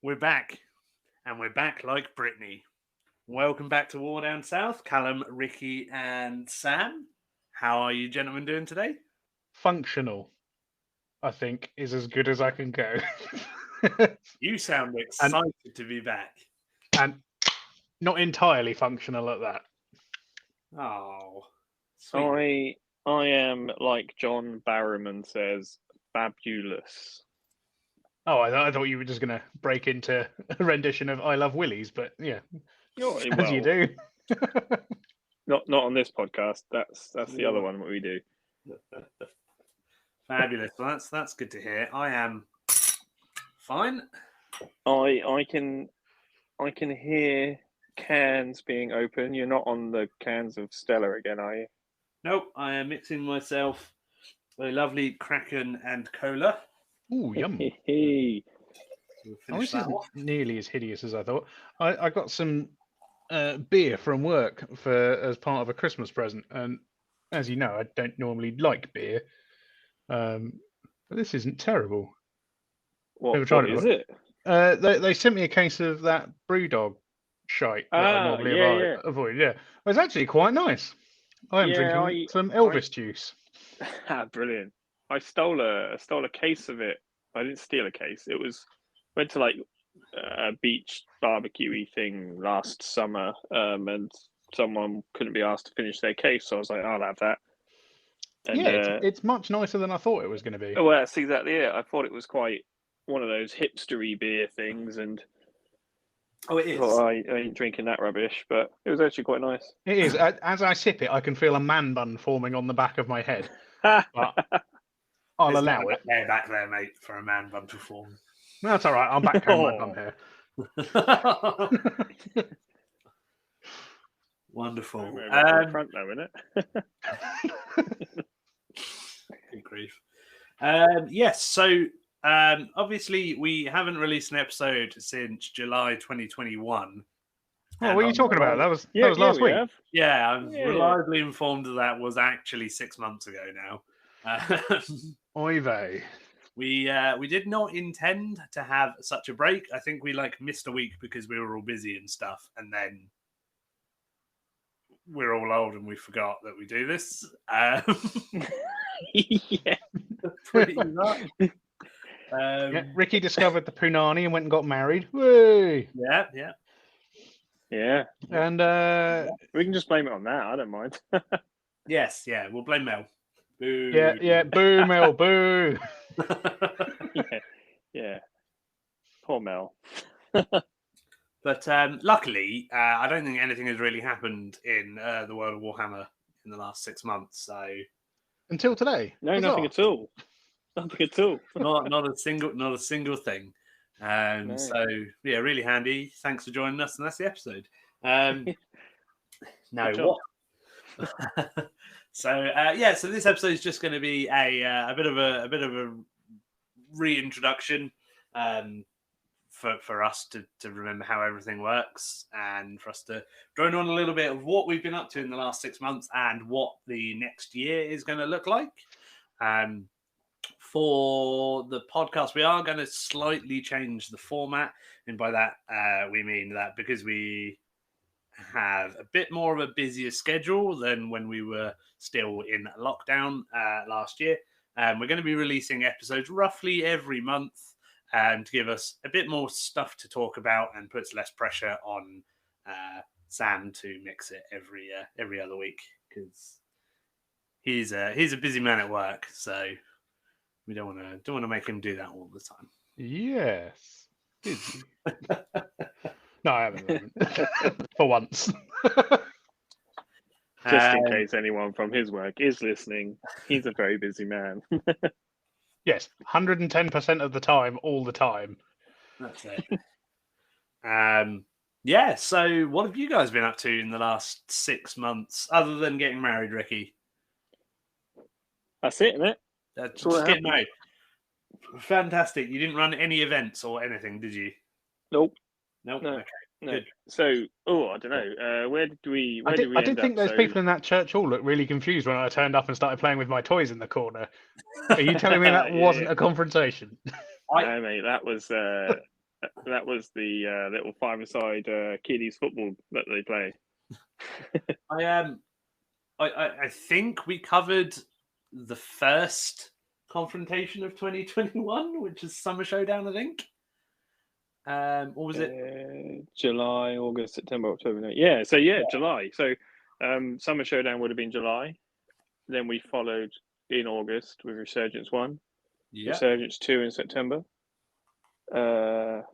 We're back, and we're back like Brittany. Welcome back to War Down South, Callum, Ricky, and Sam. How are you gentlemen doing today? Functional, I think, is as good as I can go. You sound and excited to be back. and not entirely functional at that. Oh, sweet. I am like John Barrowman says, fabulous. Oh, I thought you were just going to break into a rendition of "I Love Willies," but yeah, as you do. Not on this podcast. That's the other one that we do. Fabulous. Well, that's good to hear. I am fine. I can hear cans being open. You're not on the cans of Stella again, are you? Nope, I am mixing myself a lovely Kraken and cola. Ooh, yum. We'll this isn't nearly as hideous as I thought. I got some beer from work as part of a Christmas present, and as you know, I don't normally like beer, but this isn't terrible. What is it? They sent me a case of that BrewDog shite that I normally avoid. Yeah, it's actually quite nice. I am drinking some Elvis juice. Brilliant! I stole a case of it. I didn't steal a case. It went to like a beach barbecue thing last summer, and someone couldn't be asked to finish their case, so I was like, I'll have that. And, it's much nicer than I thought it was going to be. Oh, well, that's exactly it. I thought it was quite one of those hipstery beer things, and it is. I ain't drinking that rubbish, but it was actually quite nice. It is. As I sip it, I can feel a man bun forming on the back of my head. But I'll allow it. Hair back there, mate, for a man bun to form. That's all right. I'll back my bum here. Wonderful. Front though, isn't it? Good grief. Yes. So obviously we haven't released an episode since July 2021. What are you talking about? That was last week. Yeah, I'm reliably informed that was actually 6 months ago now. Oy vey. We did not intend to have such a break. I think we missed a week because we were all busy and stuff, and then we're all old and we forgot that we do this. Yeah, pretty much. Ricky discovered the punani and went and got married. Whey! Yeah. And we can just blame it on that. I don't mind. Yes, we'll blame Mel. Boo. Yeah, boo, Mel, boo. Yeah. Poor Mel. But luckily, I don't think anything has really happened in the world of Warhammer in the last 6 months. So until today, no, nothing at all. Nothing at all. not a single thing. No. So yeah, really handy. Thanks for joining us, and that's the episode. What? So this episode is just going to be a bit of a reintroduction for us to remember how everything works, and for us to drone on a little bit of what we've been up to in the last 6 months and what the next year is going to look like. For the podcast, we are going to slightly change the format, and by that we mean that because we have a bit more of a busier schedule than when we were still in lockdown last year, we're going to be releasing episodes roughly every month to give us a bit more stuff to talk about and puts less pressure on Sam to mix it every other week, because he's a busy man at work, so we don't want to make him do that all the time. Yes. No, I haven't. For once. Just in case anyone from his work is listening, he's a very busy man. Yes, 110% of the time, all the time. That's it. So what have you guys been up to in the last 6 months, other than getting married, Ricky? That's it, isn't it? Just getting married. Fantastic. You didn't run any events or anything, did you? Nope. No. Okay. No. Good. So, I don't know. Where did we? I did think those people in that church all looked really confused when I turned up and started playing with my toys in the corner. Are you telling me that wasn't a confrontation? No, mate, that was the little five-a-side kiddies football that they play. I think we covered the first confrontation of 2021, which is Summer Showdown, I think. Or was it July, August, September, October? No. Yeah, so yeah, July. So Summer Showdown would have been July. Then we followed in August with Resurgence 1, Resurgence 2 in September,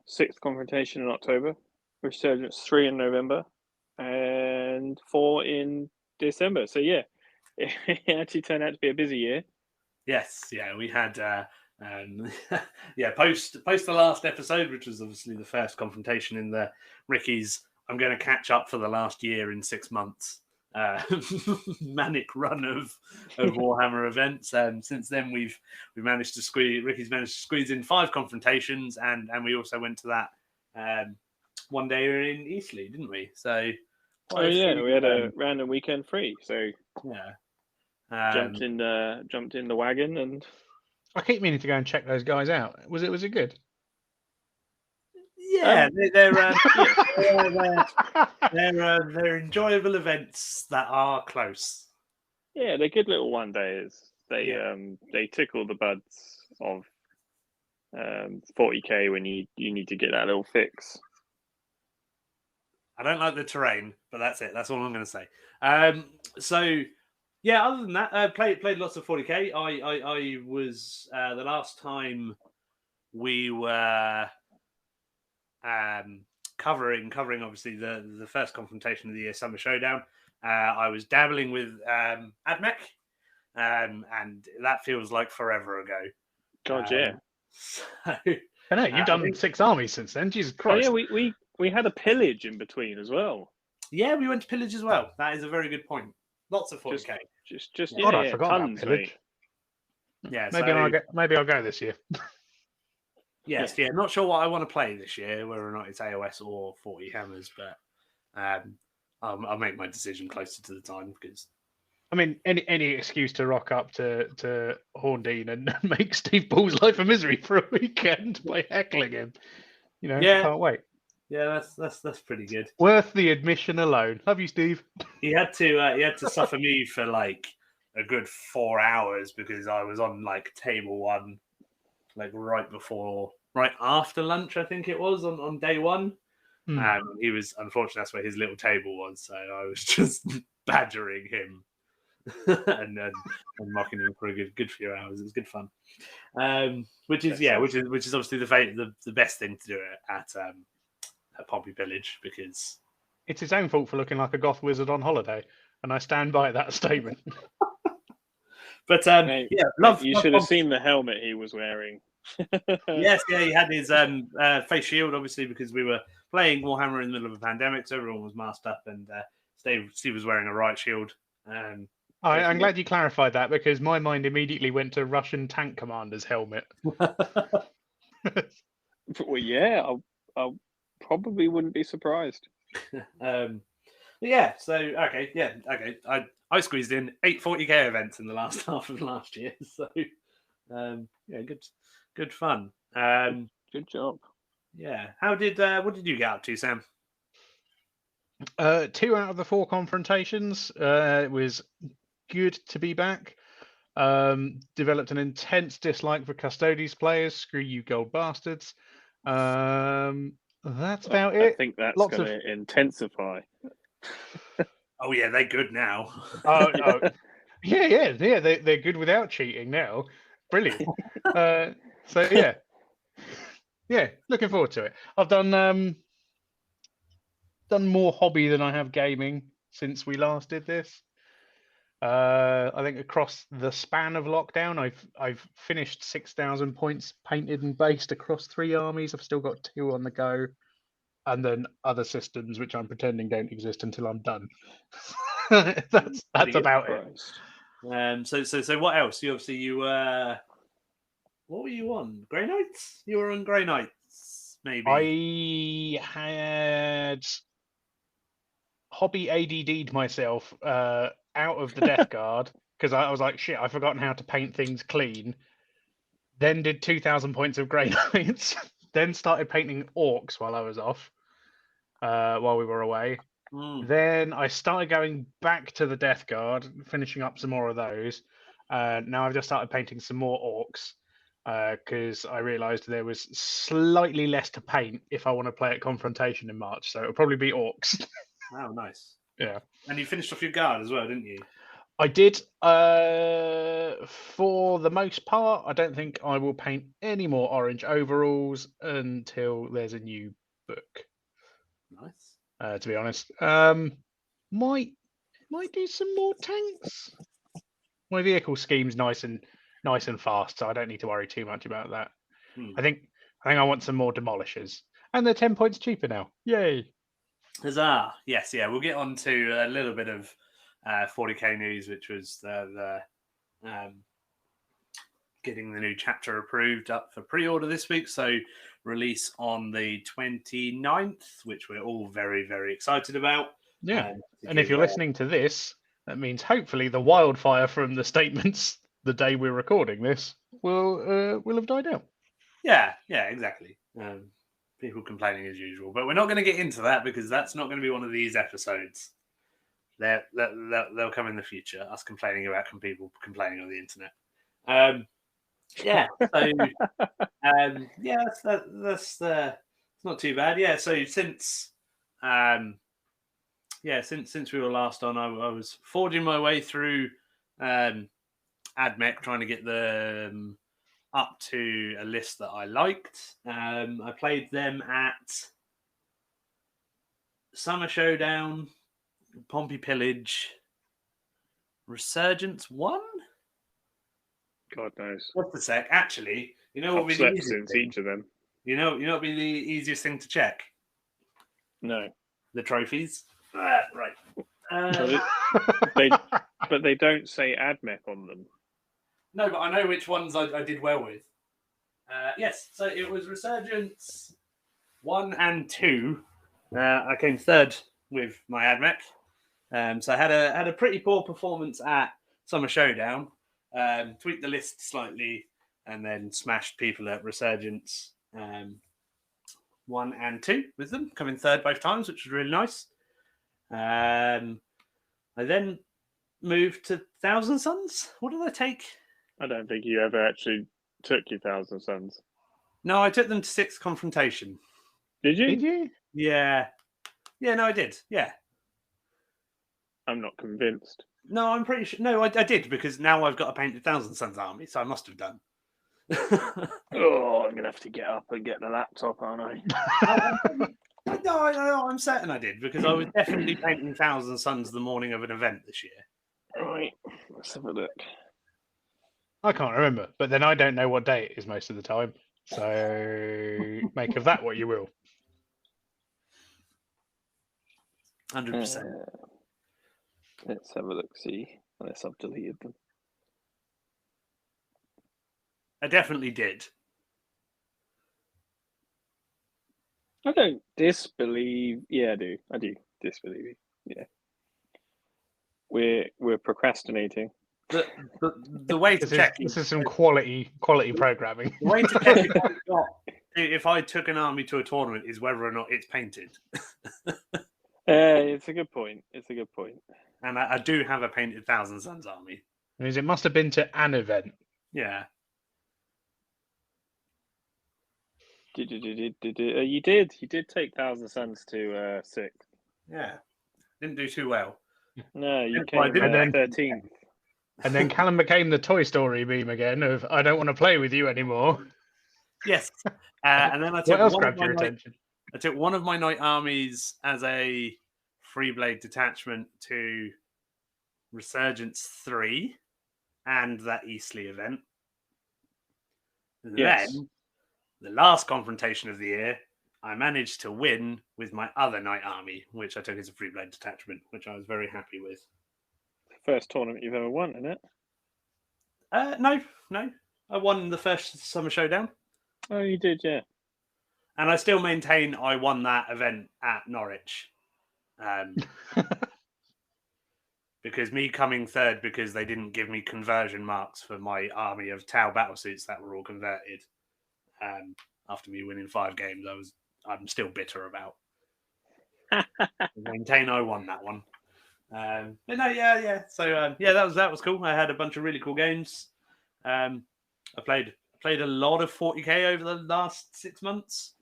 sixth confrontation in October, Resurgence 3 in November, and 4 in December. So yeah, it actually turned out to be a busy year. Yes, yeah, we had post the last episode, which was obviously the first confrontation in the Ricky's I'm going to catch up for the last year in 6 months manic run of Warhammer events. Since then Ricky's managed to squeeze in 5 confrontations, and we also went to that one day in Eastleigh, didn't we? So we had a random weekend free, so yeah, jumped in the wagon, and I keep meaning to go and check those guys out. Was it good? Yeah, they're enjoyable events that are close. Yeah, they're good little one days. They tickle the buds of 40k when you need to get that little fix. I don't like the terrain, but that's it. That's all I'm going to say. So yeah, other than that, played lots of 40k. I was the last time we were covering obviously the first confrontation of the year, Summer Showdown. I was dabbling with AdMech, and that feels like forever ago. God, yeah. So, I know you've done 6 armies since then. Jesus Christ! Oh, yeah, we had a pillage in between as well. Yeah, we went to pillage as well. That is a very good point. Lots of 40k. God, I forgot tons, about pillage. Mate. Yeah, maybe I'll go this year. Yes, yeah. Not sure what I want to play this year, whether or not it's AOS or 40 Hammers, but I'll make my decision closer to the time because. I mean, any excuse to rock up to Horndean and make Steve Ball's life a misery for a weekend by heckling him. Can't wait. Yeah, that's pretty good. Worth the admission alone. Love you, Steve. He had to suffer me for like a good 4 hours because I was on like table 1, like right after lunch, I think it was on day 1. He was, unfortunately, that's where his little table was, so I was just badgering him and mocking him for a good few hours. It was good fun. Which is obviously the best thing to do at Pompey Village, because it's his own fault for looking like a goth wizard on holiday, and I stand by that statement. But you should have seen the helmet he was wearing. Yes, yeah, he had his face shield, obviously, because we were playing Warhammer in the middle of a pandemic, so everyone was masked up, and Steve was wearing a riot shield. I'm glad you clarified that, because my mind immediately went to Russian tank commander's helmet. Well, yeah, I probably wouldn't be surprised. Yeah, so okay. I squeezed in 8 40k events in the last half of last year, so yeah, good fun. Good job. Yeah, what did you get up to, Sam? 2 out of the 4 confrontations. It was good to be back. Developed an intense dislike for Custodes players. Screw you, gold bastards. That's about it. I think that's going to intensify. Oh yeah, they're good now. Oh. Yeah. They're good without cheating now. Brilliant. So yeah, looking forward to it. I've done more hobby than I have gaming since we last did this. I think across the span of lockdown, I've finished 6,000 points painted and based across 3 armies. I've still got 2 on the go, and then other systems which I'm pretending don't exist until I'm done. that's about it. So what else? What were you on? Grey Knights? You were on Grey Knights, maybe. I had hobby ADD'd myself out of the Death Guard because I was like, shit, I've forgotten how to paint things clean. then did 2,000 points of Grey Knights, then started painting orcs while I was off, while we were away. Then I started going back to the Death Guard, finishing up some more of those. Now I've just started painting some more orcs because I realised there was slightly less to paint if I want to play at Confrontation in March. So it'll probably be orcs. Oh, nice. Yeah. And you finished off your guard as well, didn't you? I did. For the most part, I don't think I will paint any more orange overalls until there's a new book. Nice. To be honest, might do some more tanks. My vehicle scheme's nice and fast, so I don't need to worry too much about that. I think I want some more demolishers, and they're 10 points cheaper now. Yay! Huzzah! Yes, yeah. We'll get on to a little bit of 40k news, which was the getting the new chapter approved up for pre-order this week. So release on the 29th, which we're all very, very excited about. Yeah. And if you're listening to this, that means hopefully the wildfire from the statements the day we're recording this will have died out. Yeah, exactly. People complaining as usual, but we're not going to get into that because that's not going to be one of these episodes. They'll come in the future. Us complaining about people complaining on the internet. That's not too bad. Yeah. So since we were last on, I was forging my way through AdMech, trying to get them up to a list that I liked. I played them at Summer Showdown, Pompey Pillage, Resurgence 1? God knows. What's the sec? Actually, you know what would be the easiest thing? Each of them. You know what would be the easiest thing to check? No. The trophies. Right. But they don't say AdMech on them. No, but I know which ones I did well with. Yes, so it was Resurgence 1 and 2. I came third with my AdMech. So I had a pretty poor performance at Summer Showdown. Tweaked the list slightly and then smashed people at Resurgence 1 and 2 with them, coming third both times, which was really nice. I then moved to Thousand Suns. What did I take? I don't think you ever actually took your Thousand Suns. No, I took them to 6th Confrontation. Did you? Did you? Yeah. Yeah, no, I did. Yeah. I'm not convinced. No, I'm pretty sure. No, I did because now I've got a painted Thousand Suns army, so I must have done. Oh, I'm going to have to get up and get the laptop, aren't I? No, I'm certain I did because I was definitely painting Thousand Suns the morning of an event this year. Right, let's have a look. I can't remember, but then I don't know what day it is most of the time. So make of that what you will. 100%. Let's have a look, see, unless I've deleted them. I definitely did. I don't disbelieve. Yeah, I do. I do disbelieve you. Yeah. We're procrastinating. The way to check this is some quality programming. The way to check if I took an army to a tournament is whether or not it's painted. It's a good point. And I do have a painted Thousand Suns army. Means it must have been to an event. Yeah. You did take Thousand Suns to 6th. Yeah. Didn't do too well. No, you Well, came in 13th. And then Callum became the Toy Story meme again of I don't want to play with you anymore. Yes. And then I took what else grabbed your attention? I took one of my night armies as a free blade detachment to Resurgence 3 and that Eastleigh event. And then the last confrontation of the year, I managed to win with my other night army, which I took as a free blade detachment, which I was very happy with. First tournament you've ever won, isn't it? No. I won the first Summer Showdown. Oh, you did, yeah. And I still maintain I won that event at Norwich. because me coming third because they didn't give me conversion marks for my army of Tau battlesuits that were all converted. After me winning 5 games, I'm still bitter about. Maintain I won that one. But no, yeah. So that was cool. I had a bunch of really cool games. I played a lot of 40k over the last 6 months,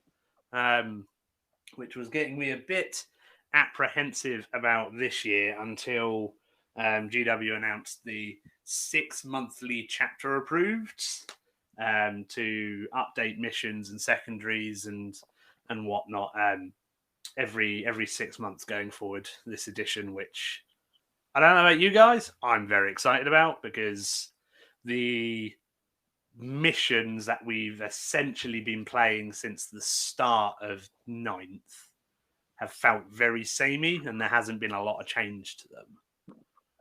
which was getting me a bit apprehensive about this year until GW announced the 6 monthly chapter approved to update missions and secondaries and whatnot every 6 months going forward this edition, which I don't know about you guys, I'm very excited about because the missions that we've essentially been playing since the start of 9th have felt very samey and there hasn't been a lot of change to them.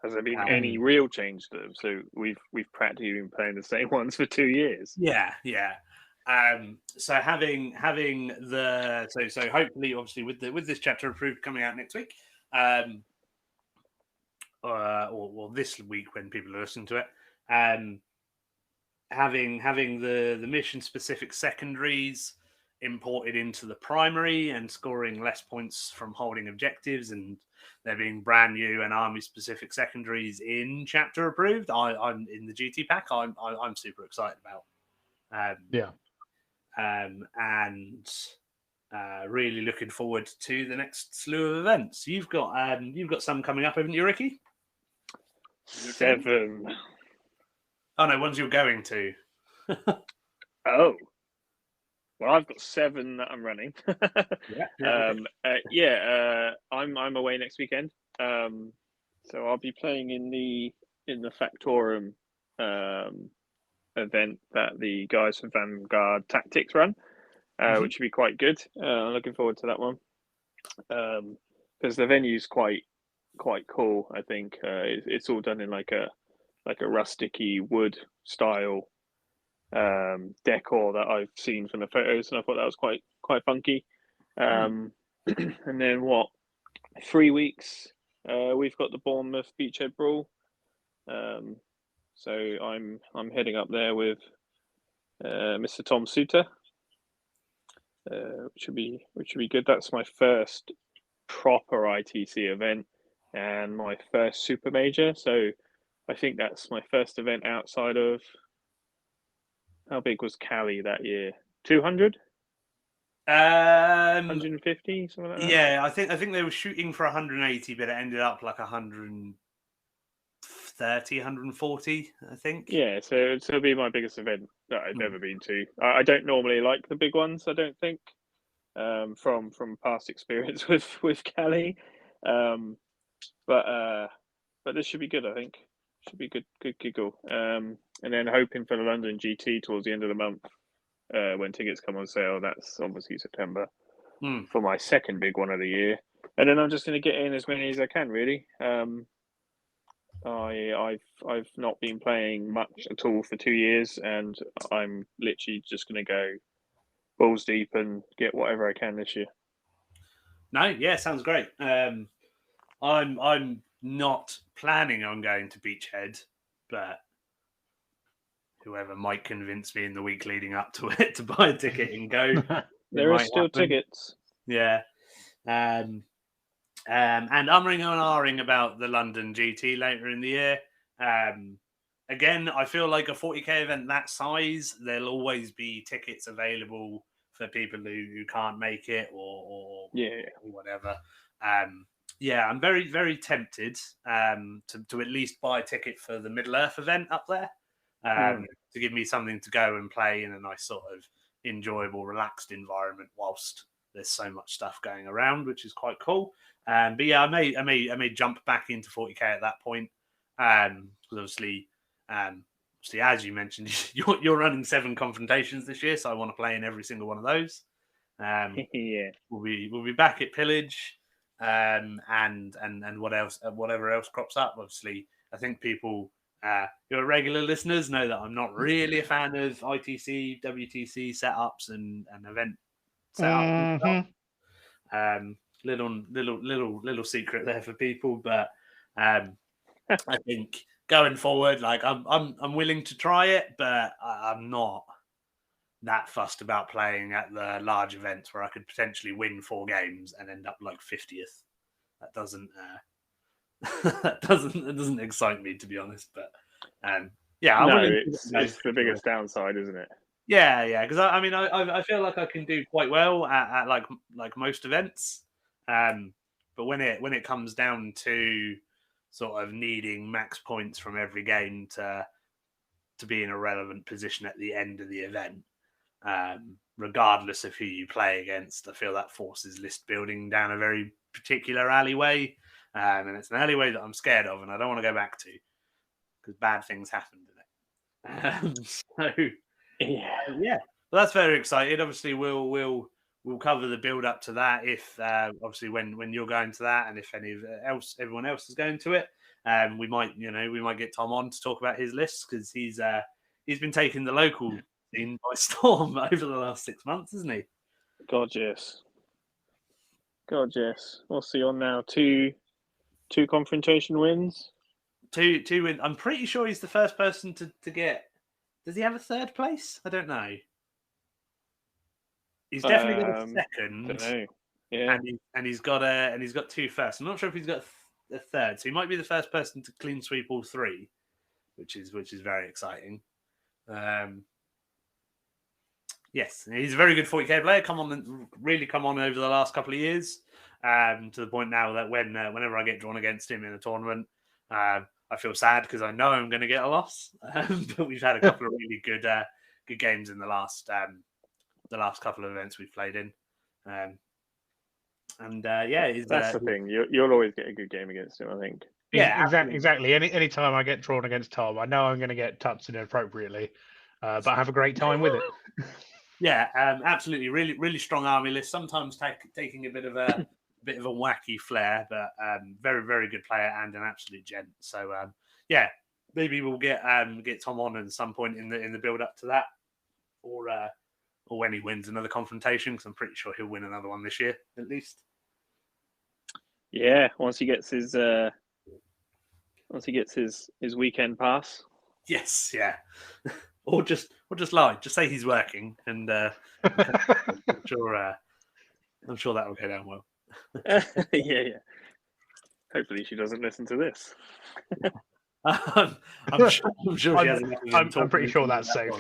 Has there been any real change to them? So we've practically been playing the same ones for 2 years. Yeah. So having the so hopefully, obviously, with this chapter approved coming out next week, or this week when people are listening to it, having the mission specific secondaries imported into the primary and scoring less points from holding objectives, and there being brand new and army specific secondaries in chapter approved. I'm in the GT pack. I'm super excited about. And really looking forward to the next slew of events. You've got some coming up, haven't you, Ricky? 7. Oh no, ones you're going to. Oh. Well, I've got 7 that I'm running. I'm away next weekend. So I'll be playing in the Factorum event that the guys from Vanguard Tactics run, which should be quite good. I'm looking forward to that one because the venue's quite cool. I think it's all done in like a rusticy wood style decor that I've seen from the photos, and I thought that was quite funky. And then 3 weeks we've got the Bournemouth Beachhead Brawl. So I'm heading up there with Mr. Tom Suter, which would be good. That's my first proper ITC event and my first super major. So I think that's my first event outside of, how big was Cali that year? 200? 150, something like that? Yeah, I think they were shooting for 180, but it ended up like 130, 140, I think. Yeah, so it'll be my biggest event that I've ever been to. I don't normally like the big ones, I don't think, from past experience with Cali. But this should be good, I think. Should be good giggle. And then hoping for the London GT towards the end of the month, when tickets come on sale. That's obviously September for my second big one of the year. And then I'm just going to get in as many as I can, really. I've not been playing much at all for 2 years, and I'm literally just going to go balls deep and get whatever I can this year. No, yeah, sounds great. I'm not planning on going to Beachhead, but whoever might convince me in the week leading up to it to buy a ticket and go. There are still tickets. Yeah. And umming and ahhing about the London GT later in the year. Again, I feel like a 40k event that size, there'll always be tickets available for people who can't make it or whatever. I'm very, very tempted to at least buy a ticket for the Middle Earth event up there to give me something to go and play in a nice sort of enjoyable, relaxed environment whilst there's so much stuff going around, which is quite cool. But yeah, I may jump back into 40k at that point. Obviously, as you mentioned, you're running 7 confrontations this year, so I want to play in every single one of those. We'll be back at Pillage, and what else? Whatever else crops up. Obviously, I think people who are regular listeners know that I'm not really a fan of ITC, WTC setups and event setups. Little secret there for people, but I think going forward, like I'm willing to try it, but I'm not that fussed about playing at the large events where I could potentially win 4 games and end up like 50th. That doesn't that doesn't excite me, to be honest. But yeah, I'm No, willing to it's the biggest downside, isn't it? yeah, because I mean I feel like I can do quite well at like most events, but when it comes down to sort of needing max points from every game to be in a relevant position at the end of the event, regardless of who you play against, I feel that forces list building down a very particular alleyway, and it's an alleyway that I'm scared of, and I don't want to go back to because bad things happen in it. So yeah, well, that's very excited. Obviously, we'll cover the build up to that if obviously when you're going to that, and if everyone else is going to it. We might get Tom on to talk about his lists because he's been taking the local scene by storm over the last 6 months, isn't he? God yes. What's he on now? Two confrontation wins. Two wins. I'm pretty sure he's the first person to get. Does he have a third place? I don't know. He's definitely got a second. Don't know. Yeah, and he's got 2 firsts. I'm not sure if he's got a third, so he might be the first person to clean sweep all 3, which is very exciting. Yes, he's a very good 40k player. Really come on over the last couple of years, to the point now that whenever I get drawn against him in a tournament, I feel sad because I know I'm going to get a loss. But we've had a couple of really good games in the last couple of events we've played in. that's the thing. You'll always get a good game against him, I think. Yeah, exactly. Any time I get drawn against Tom, I know I'm going to get touched inappropriately, but I have a great time with it. Yeah, absolutely. Really, really strong army list. Sometimes taking a bit of a wacky flair, but very, very good player and an absolute gent. So yeah, maybe we'll get Tom on at some point in the build up to that, or when he wins another confrontation, because I'm pretty sure he'll win another one this year at least. Yeah, once he gets his weekend pass. Yes, yeah. Or just lie. Just say he's working, and I'm sure that will go down well. Yeah. Hopefully, she doesn't listen to this. I'm sure she hasn't. I'm pretty sure that's safe.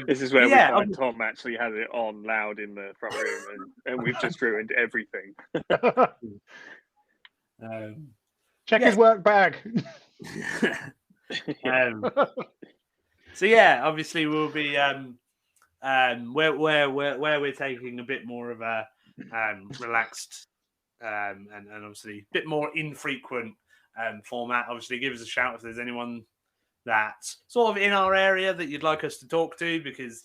This is where we find Tom actually has it on loud in the front room, and we've just ruined everything. Check his work bag. So yeah, obviously we'll be where we're taking a bit more of a relaxed and obviously a bit more infrequent format. Obviously, give us a shout if there's anyone that's sort of in our area that you'd like us to talk to, because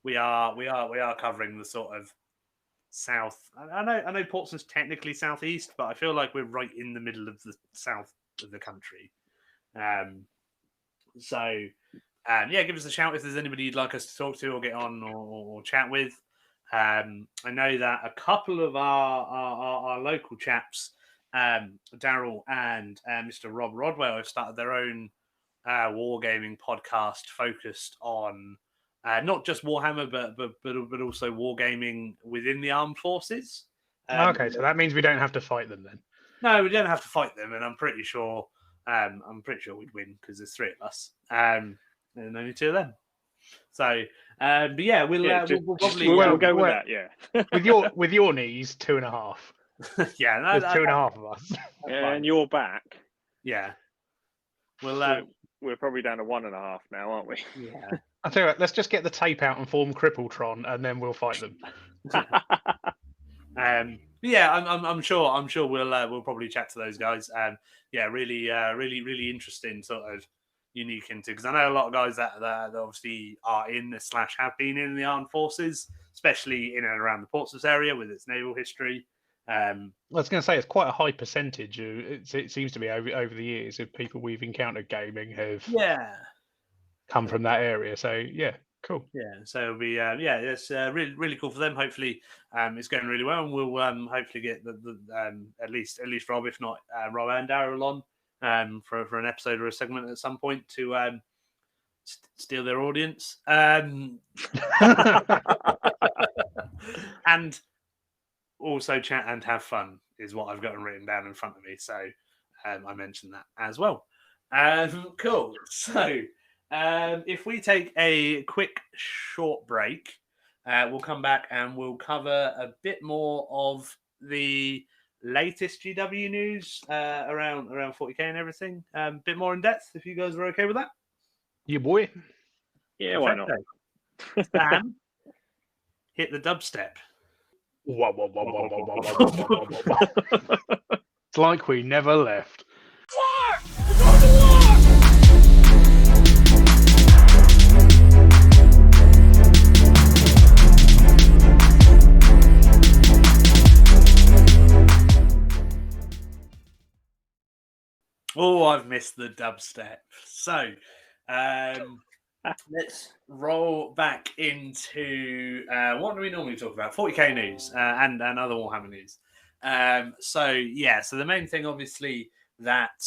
we are covering the sort of south. I know Portsmouth's technically southeast, but I feel like we're right in the middle of the south of the country. So give us a shout if there's anybody you'd like us to talk to or get on or chat with. I know that a couple of our local chaps, Daryl and Mr. Rob Rodwell, have started their own wargaming podcast focused on not just Warhammer, but also wargaming within the armed forces. Okay, so that means we don't have to fight them then. No, we don't have to fight them, and I'm pretty sure we'd win because there's 3 of us, and only 2 of them. So, but yeah, we'll probably we'll go with that. Yeah, with your knees, 2.5. Yeah, no, there's 2.5 of us, and your back. Yeah, well, we're probably down to 1.5 now, aren't we? Yeah. I'll tell you what, let's just get the tape out and form Crippletron, and then we'll fight them. Yeah, I'm sure we'll probably chat to those guys. Yeah, really interesting sort of unique into, because I know a lot of guys that obviously are in / have been in the armed forces, especially in and around the Portsmouth area with its naval history. I was going to say it's quite a high percentage. It seems to be over the years of people we've encountered gaming have come from that area. So yeah, Cool. Yeah, so it'll be it's really cool for them. Hopefully, it's going really well, and we'll hopefully get the at least Rob, if not Rob and Daryl on for an episode or a segment at some point to steal their audience and also chat and have fun is what I've got written down in front of me. So I mentioned that as well. Cool. So if we take a quick short break, we'll come back and we'll cover a bit more of the latest GW news around 40k and everything. A bit more in depth, if you guys are okay with that. You boy. Yeah, why not? Sam, hit the dubstep. It's like we never left. Oh, I've missed the dubstep. So let's roll back into what do we normally talk about? 40k news and other Warhammer news. So the main thing, obviously, that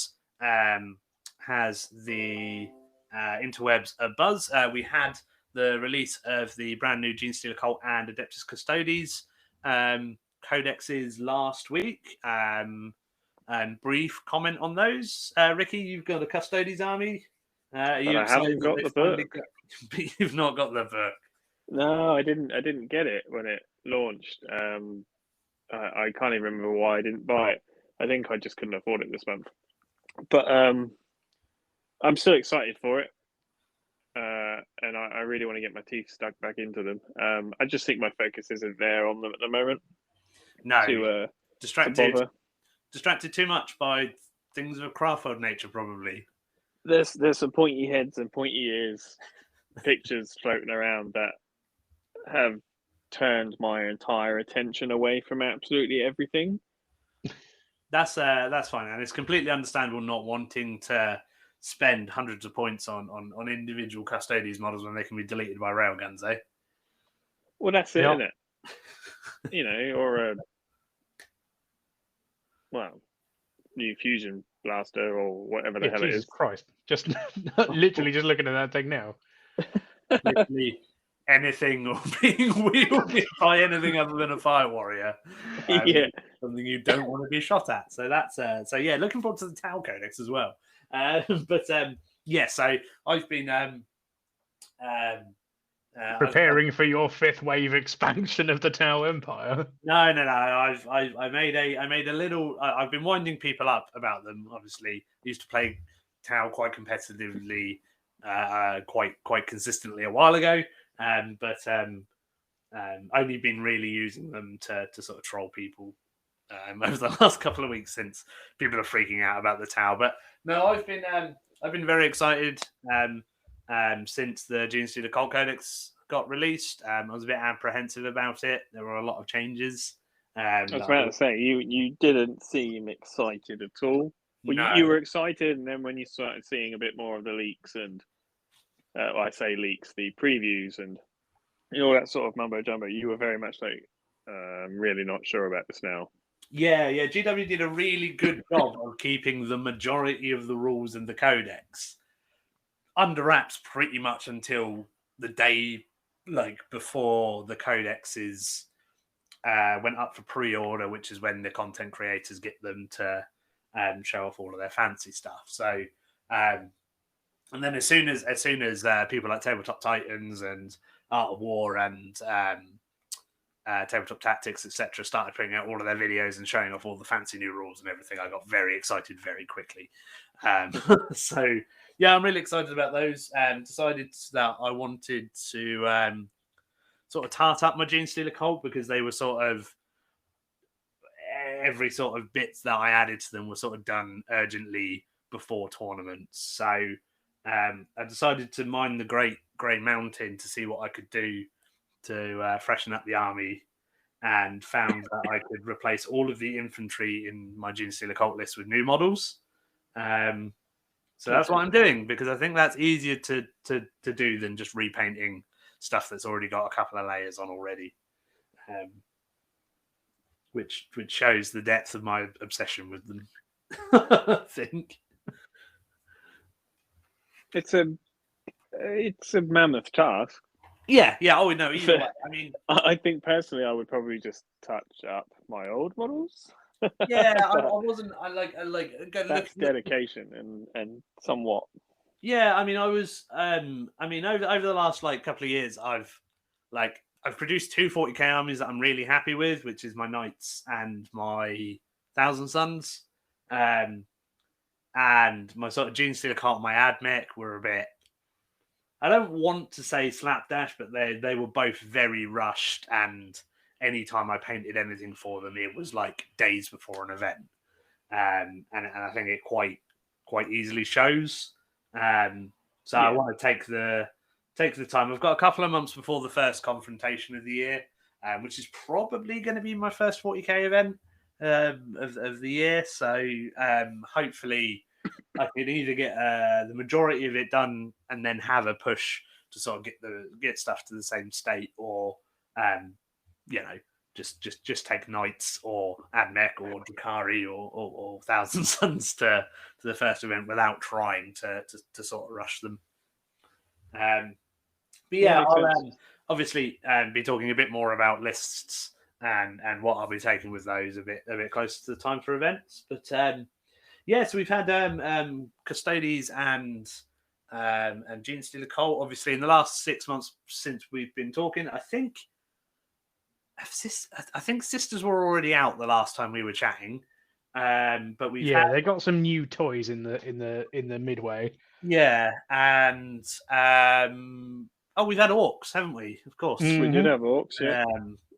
has the interwebs a buzz. We had the release of the brand new Genestealer Cult and Adeptus Custodes codexes last week. And brief comment on those. Ricky, you've got a Custodes army. Are you I haven't got the book. But you've not got the book. No, I didn't get it when it launched. I can't even remember why I didn't buy it. I think I just couldn't afford it this month. But I'm still excited for it. And I really want to get my teeth stuck back into them. I just think my focus isn't there on them at the moment. No, distracted too much by things of a craftworld nature, probably. There's some pointy heads and pointy ears pictures floating around that have turned my entire attention away from absolutely everything. That's fine, and it's completely understandable not wanting to spend hundreds of points on individual Custodes models when they can be deleted by railguns, eh? Well, that's it, isn't it? Or new fusion blaster or whatever the hell Jesus it is. Christ. Just literally just looking at that thing now. Literally anything or being wielded by anything other than a fire warrior. Something you don't want to be shot at. So that's looking forward to the Tau Codex as well. So I've been preparing for your 5th wave expansion of the Tau Empire. No. I made a little. I've been winding people up about them. Obviously, I used to play Tau quite competitively, quite consistently a while ago, but only been really using them to sort of troll people over the last couple of weeks since people are freaking out about the Tau. But no, I've been very excited since the Genestealer Cult Codex got released. I was a bit apprehensive about it. There were a lot of changes. I was about to say, you didn't seem excited at all. Well, no. you were excited, and then when you started seeing a bit more of the leaks and I say leaks, the previews and all that sort of mumbo jumbo, you were very much like, I'm really not sure about this now. Yeah. GW did a really good job of keeping the majority of the rules in the codex under wraps pretty much until the day before the codexes went up for pre-order, which is when the content creators get them to show off all of their fancy stuff. So and then as soon as people like Tabletop Titans and Art of War and Tabletop Tactics, etc., started putting out all of their videos and showing off all the fancy new rules and everything, I got very excited very quickly. So yeah, I'm really excited about those. Decided that I wanted to sort of tart up my Genestealer Cult because they were sort of every sort of bits that I added to them were sort of done urgently before tournaments. So I decided to mine the Great Grey Mountain to see what I could do to freshen up the army, and found that I could replace all of the infantry in my Genestealer Cult list with new models. So that's what I'm doing, because I think that's easier to do than just repainting stuff that's already got a couple of layers on already, which shows the depth of my obsession with them. I think It's a mammoth task. Yeah. Oh no. Either way, I mean, I think personally, I would probably just touch up my old models. yeah, I But wasn't. I like that's dedication and somewhat. Yeah, I mean, I was. I mean, over the last couple of years, I've produced two 40k armies that I'm really happy with, which is my Knights and my Thousand Sons, and my sort of Gene Stealer cult, my Admech were a bit. I don't want to say slapdash, but they were both very rushed, and anytime I painted anything for them, it was like days before an event, and I think it quite easily shows. So I want to take the time. I've got a couple of months before the first confrontation of the year, which is probably going to be my first 40k event of the year. So hopefully I can either get the majority of it done and then have a push to sort of get stuff to the same state, or just take Knights or Admech or Drakari or Thousand Sons to the first event without trying to sort of rush them. But yeah, I'll obviously be talking a bit more about lists and what I'll be taking with those a bit closer to the time for events. But yeah, so we've had Custodes and Gene Stealer Cult. Obviously, in the last 6 months since we've been talking, I think Sisters were already out the last time we were chatting. But we've they got some new toys in the midway. Yeah, and we've had Orcs, haven't we? Of course, we did have Orcs. Yeah,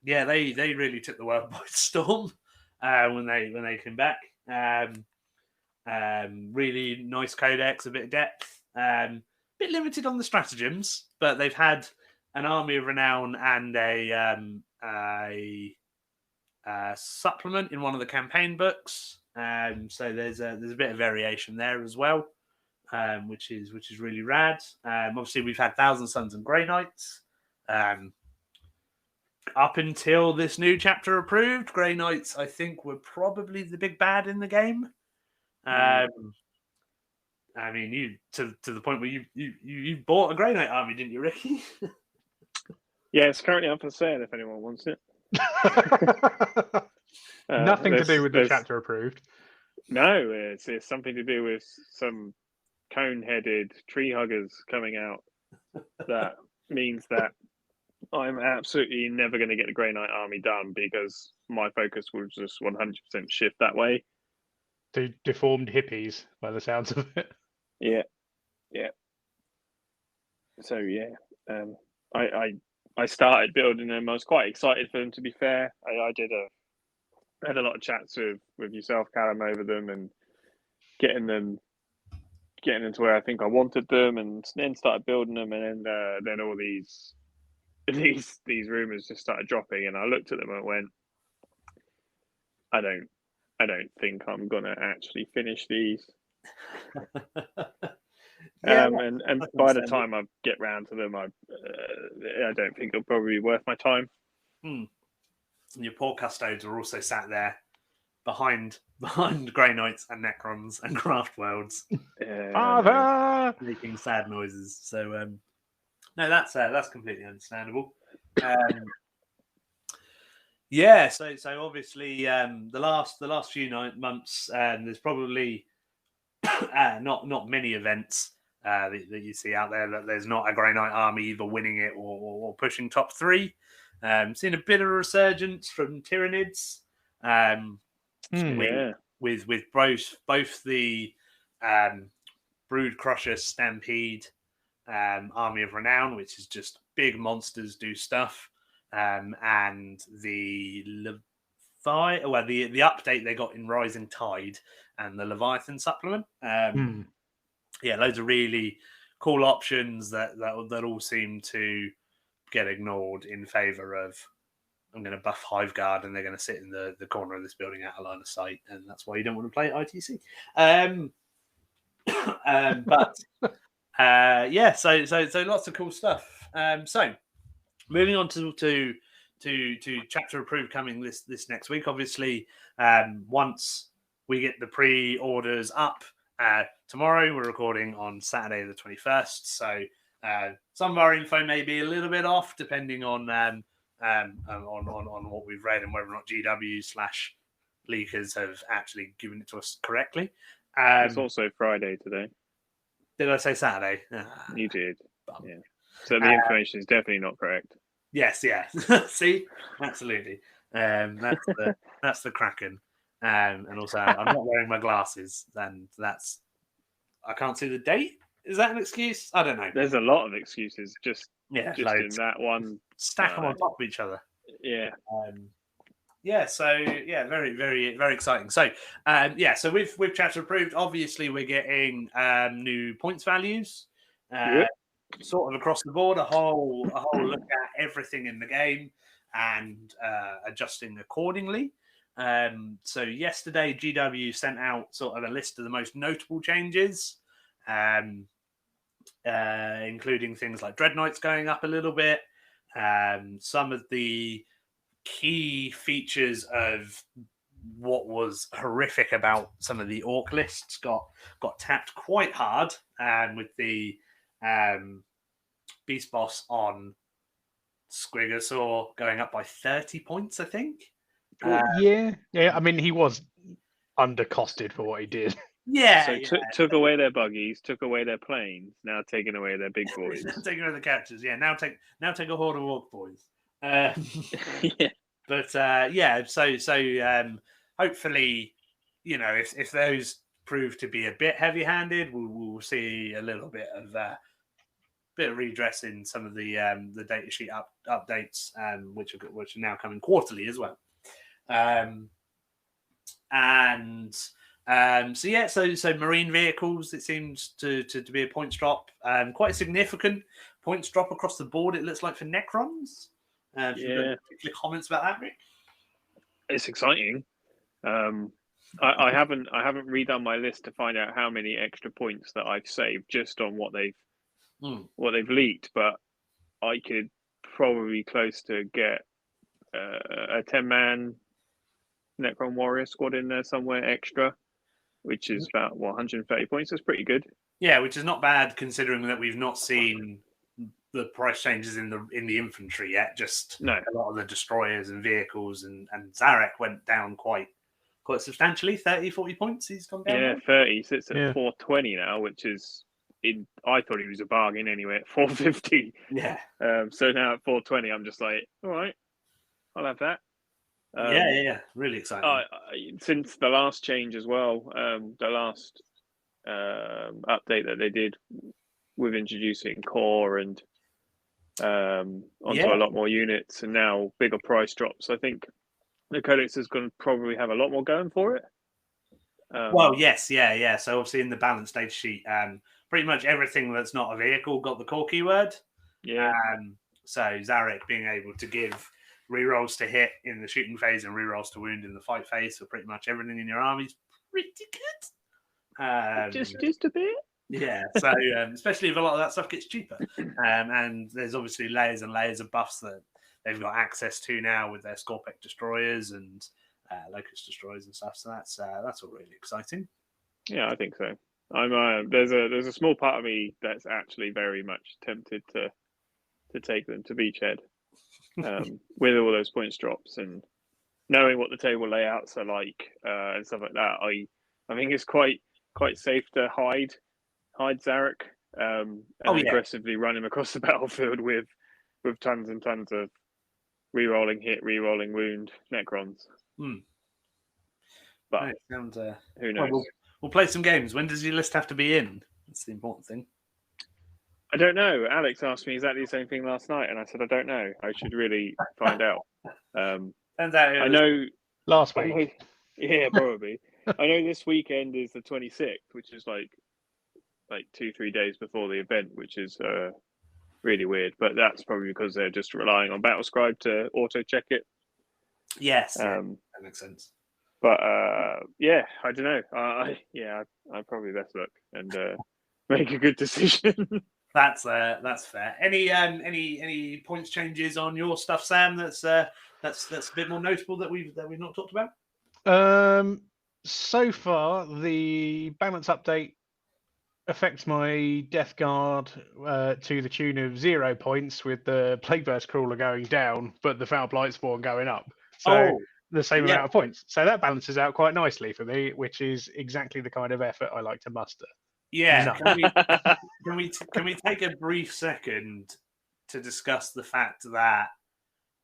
yeah, they really took the world by storm when they came back. Really nice codex, a bit of depth, bit limited on the stratagems, but they've had an Army of Renown and a supplement in one of the campaign books. So there's a bit of variation there as well, which is really rad. Obviously, we've had Thousand Sons and Grey Knights. Up until this new chapter approved, Grey Knights, I think, were probably the big bad in the game. I mean, you to the point where you bought a Grey Knight army, didn't you, Ricky? Yeah, it's currently up for sale if anyone wants it. Nothing to do with the chapter approved. No, it's something to do with some cone-headed tree huggers coming out. That means that I'm absolutely never going to get the Grey Knight army done because my focus will just 100% shift that way. To deformed hippies, by the sounds of it. Yeah. So yeah, I started building them. I was quite excited for them. To be fair, I had a lot of chats with yourself, Callum, over them and getting them to where I think I wanted them, and then started building them, and then all these rumors just started dropping, and I looked at them and went, I don't think I'm gonna actually finish these. And by the time I get round to them, I don't think it'll probably be worth my time. And your poor Custodes are also sat there behind Grey Knights and Necrons and Craft Worlds, Father, making sad noises. So no, that's completely understandable. Yeah, so obviously the last few months, there's probably not many events that you see out there that there's not a Grey Knight army either winning it or pushing top 3. Seen a bit of a resurgence from Tyranids, with both the Brood Crusher Stampede Army of Renown, which is just big monsters do stuff, and the the update they got in Rising Tide and the Leviathan supplement. Yeah, loads of really cool options that all seem to get ignored in favor of, I'm going to buff Hive Guard and they're going to sit in the corner of this building out of line of sight, and that's why you don't want to play ITC. But yeah, so lots of cool stuff. So moving on to chapter approved coming this next week. Obviously, once we get the pre-orders up tomorrow, we're recording on Saturday the 21st. So some of our info may be a little bit off, depending on what we've read and whether or not GW/leakers have actually given it to us correctly. It's also Friday today. Did I say Saturday? You did. Yeah. So the information is definitely not correct. Yes, yeah. See, absolutely. That's the Kraken. And also, I'm not wearing my glasses, and I can't see the date. Is that an excuse? I don't know. There's a lot of excuses just in loads. that one. Stack them on top of each other. Yeah. Very, very, very exciting. So, so with chapter approved, obviously we're getting new points values, sort of across the board, a whole look at everything in the game and adjusting accordingly. So yesterday, GW sent out sort of a list of the most notable changes, including things like Dreadnoughts going up a little bit, some of the key features of what was horrific about some of the orc lists got tapped quite hard, with the beast boss on Squigosaur going up by 30 points, I think. Yeah. I mean, he was undercosted for what he did. Yeah. So took away their buggies, took away their planes, now taking away their big boys. Taking away the catchers. Yeah. Now take a horde of orc boys. Yeah. But so hopefully, if those prove to be a bit heavy-handed, we'll see a little bit of redress in some of the data sheet updates, which are now coming quarterly as well. So marine vehicles, it seems to be a points drop, quite a significant points drop across the board. It looks like for Necrons. Particular comments about that, Rick? It's exciting. I haven't redone my list to find out how many extra points that I've saved just on what they've leaked, but I could probably close to get a 10-man Necron Warrior squad in there somewhere extra, which is about 130 points. That's pretty good. Yeah, which is not bad considering that we've not seen the price changes in the infantry yet. Just no. A lot of the destroyers and vehicles, and Zarek went down quite substantially, 30, 40 points. He's gone down. Yeah, 30. Sits at 420 now, which is I thought he was a bargain anyway at 450. Yeah. So now at 420, I'm just like, all right, I'll have that. Really exciting. Since the last change as well, the last update that they did with introducing core and onto a lot more units, and now bigger price drops. I think the Codex is going to probably have a lot more going for it. So obviously in the balance data sheet, pretty much everything that's not a vehicle got the core keyword. Yeah. So Zarek being able to give rerolls to hit in the shooting phase and rerolls to wound in the fight phase for pretty much everything in your army is pretty good. Just a bit. Yeah, so especially if a lot of that stuff gets cheaper, and there's obviously layers and layers of buffs that they've got access to now with their Scorpec destroyers and Locust destroyers and stuff. So that's all really exciting. Yeah, I think so. I'm there's a small part of me that's actually very much tempted to take them to Beachhead, with all those points drops and knowing what the table layouts are like and stuff like that. I think it's quite safe to hide Zarek and aggressively run him across the battlefield with tons and tons of rerolling hit, rerolling wound Necrons. But who knows? Well, we'll play some games. When does your list have to be in? That's the important thing. I don't know. Alex asked me exactly the same thing last night, and I said I don't know. I should really find out. Turns out I know last week. Yeah, probably. I know this weekend is the 26th, which is like 2-3 days before the event, which is really weird. But that's probably because they're just relying on Battlescribe to auto check it. Yes, that makes sense. But I don't know. I probably best look and make a good decision. That's fair. Any points changes on your stuff, Sam? That's a bit more notable that we've not talked about. So far, the balance update affects my Death Guard to the tune of 0 points, with the Plague Burst Crawler going down, but the Foul Blight Spawn going up. So the same amount of points. So that balances out quite nicely for me, which is exactly the kind of effort I like to muster. Yeah. No. Can we take a brief second to discuss the fact that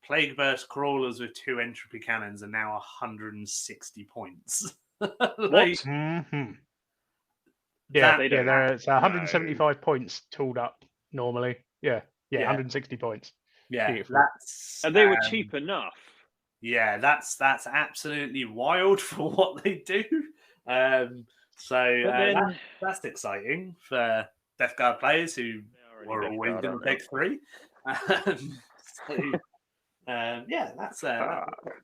Plague Burst Crawlers with 2 entropy cannons are now 160 points? Mhm. Yeah, it's 175 points tooled up normally. Yeah, 160 points. Yeah, beautiful. And they were cheap enough. Yeah, that's absolutely wild for what they do. That's exciting for Death Guard players who are always going to take 3. That's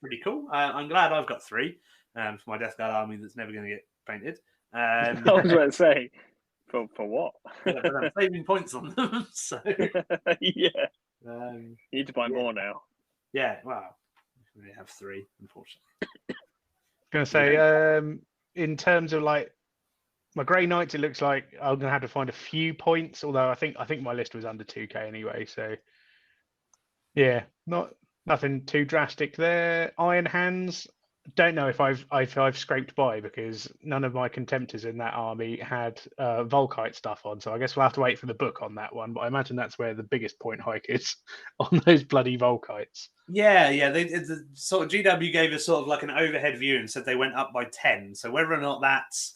pretty cool. I'm glad I've got 3 for my Death Guard army that's never going to get painted. I was about to say, for what? Yeah, but I'm saving points on them. So you need to buy more now. Yeah, well, we have 3, unfortunately. I was going to say, in terms of like my Grey Knights, it looks like I'm going to have to find a few points. Although I think my list was under 2k anyway. So yeah, nothing too drastic there. Iron Hands. Don't know if I've scraped by, because none of my contemptors in that army had Volkite stuff on. So I guess we'll have to wait for the book on that one. But I imagine that's where the biggest point hike is, on those bloody Volkites. Yeah. The sort of GW gave us sort of like an overhead view and said they went up by 10. So whether or not that's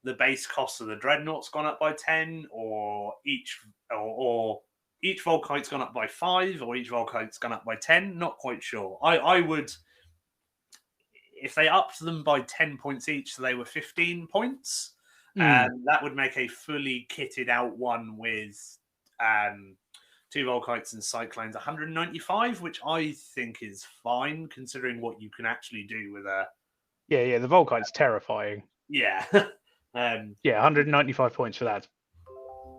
the base cost of the Dreadnought's gone up by 10, or each Volkite's gone up by 5, or each Volkite's gone up by 10, not quite sure. I would, if they upped them by 10 points each, so they were 15 points, that would make a fully kitted out one with 2 Volkites and Cyclones 195, which I think is fine considering what you can actually do with a. Yeah, the Volkite's terrifying. Yeah. 195 points for that.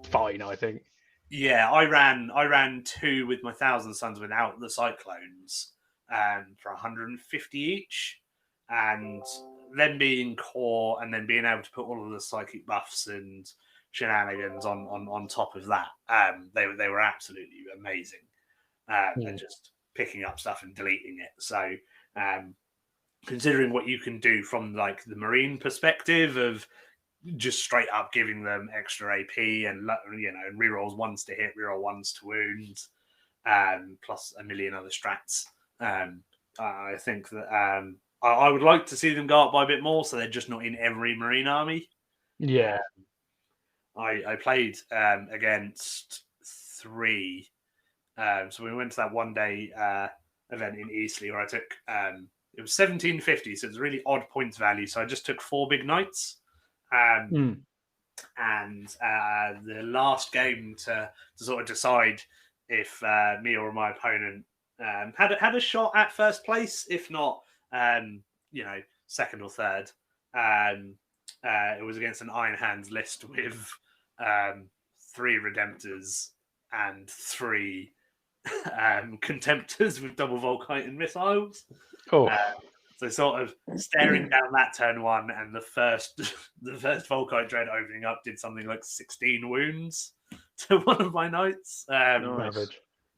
Fine, I think. Yeah, I ran 2 with my 1,000 Suns without the Cyclones, for 150 each, and them being core, and then being able to put all of the psychic buffs and shenanigans on top of that. They were absolutely amazing. And just picking up stuff and deleting it. So considering what you can do from like the Marine perspective of just straight up giving them extra AP and rerolls 1s to hit, reroll 1s to wound, plus a million other strats. I think that I would like to see them go up by a bit more, so they're just not in every Marine army. Yeah. I played against 3. So we went to that one day event in Eastleigh where I took it was 1750, so it's a really odd points value. So I just took 4 big knights. And the last game to sort of decide if me or my opponent had a shot at first place, if not, second or third. It was against an Iron Hands list with 3 Redemptors and 3 Contemptors with double Volkite and missiles. So sort of staring down that turn 1, and the first Volkite Dread opening up did something like 16 wounds to one of my knights. Nice.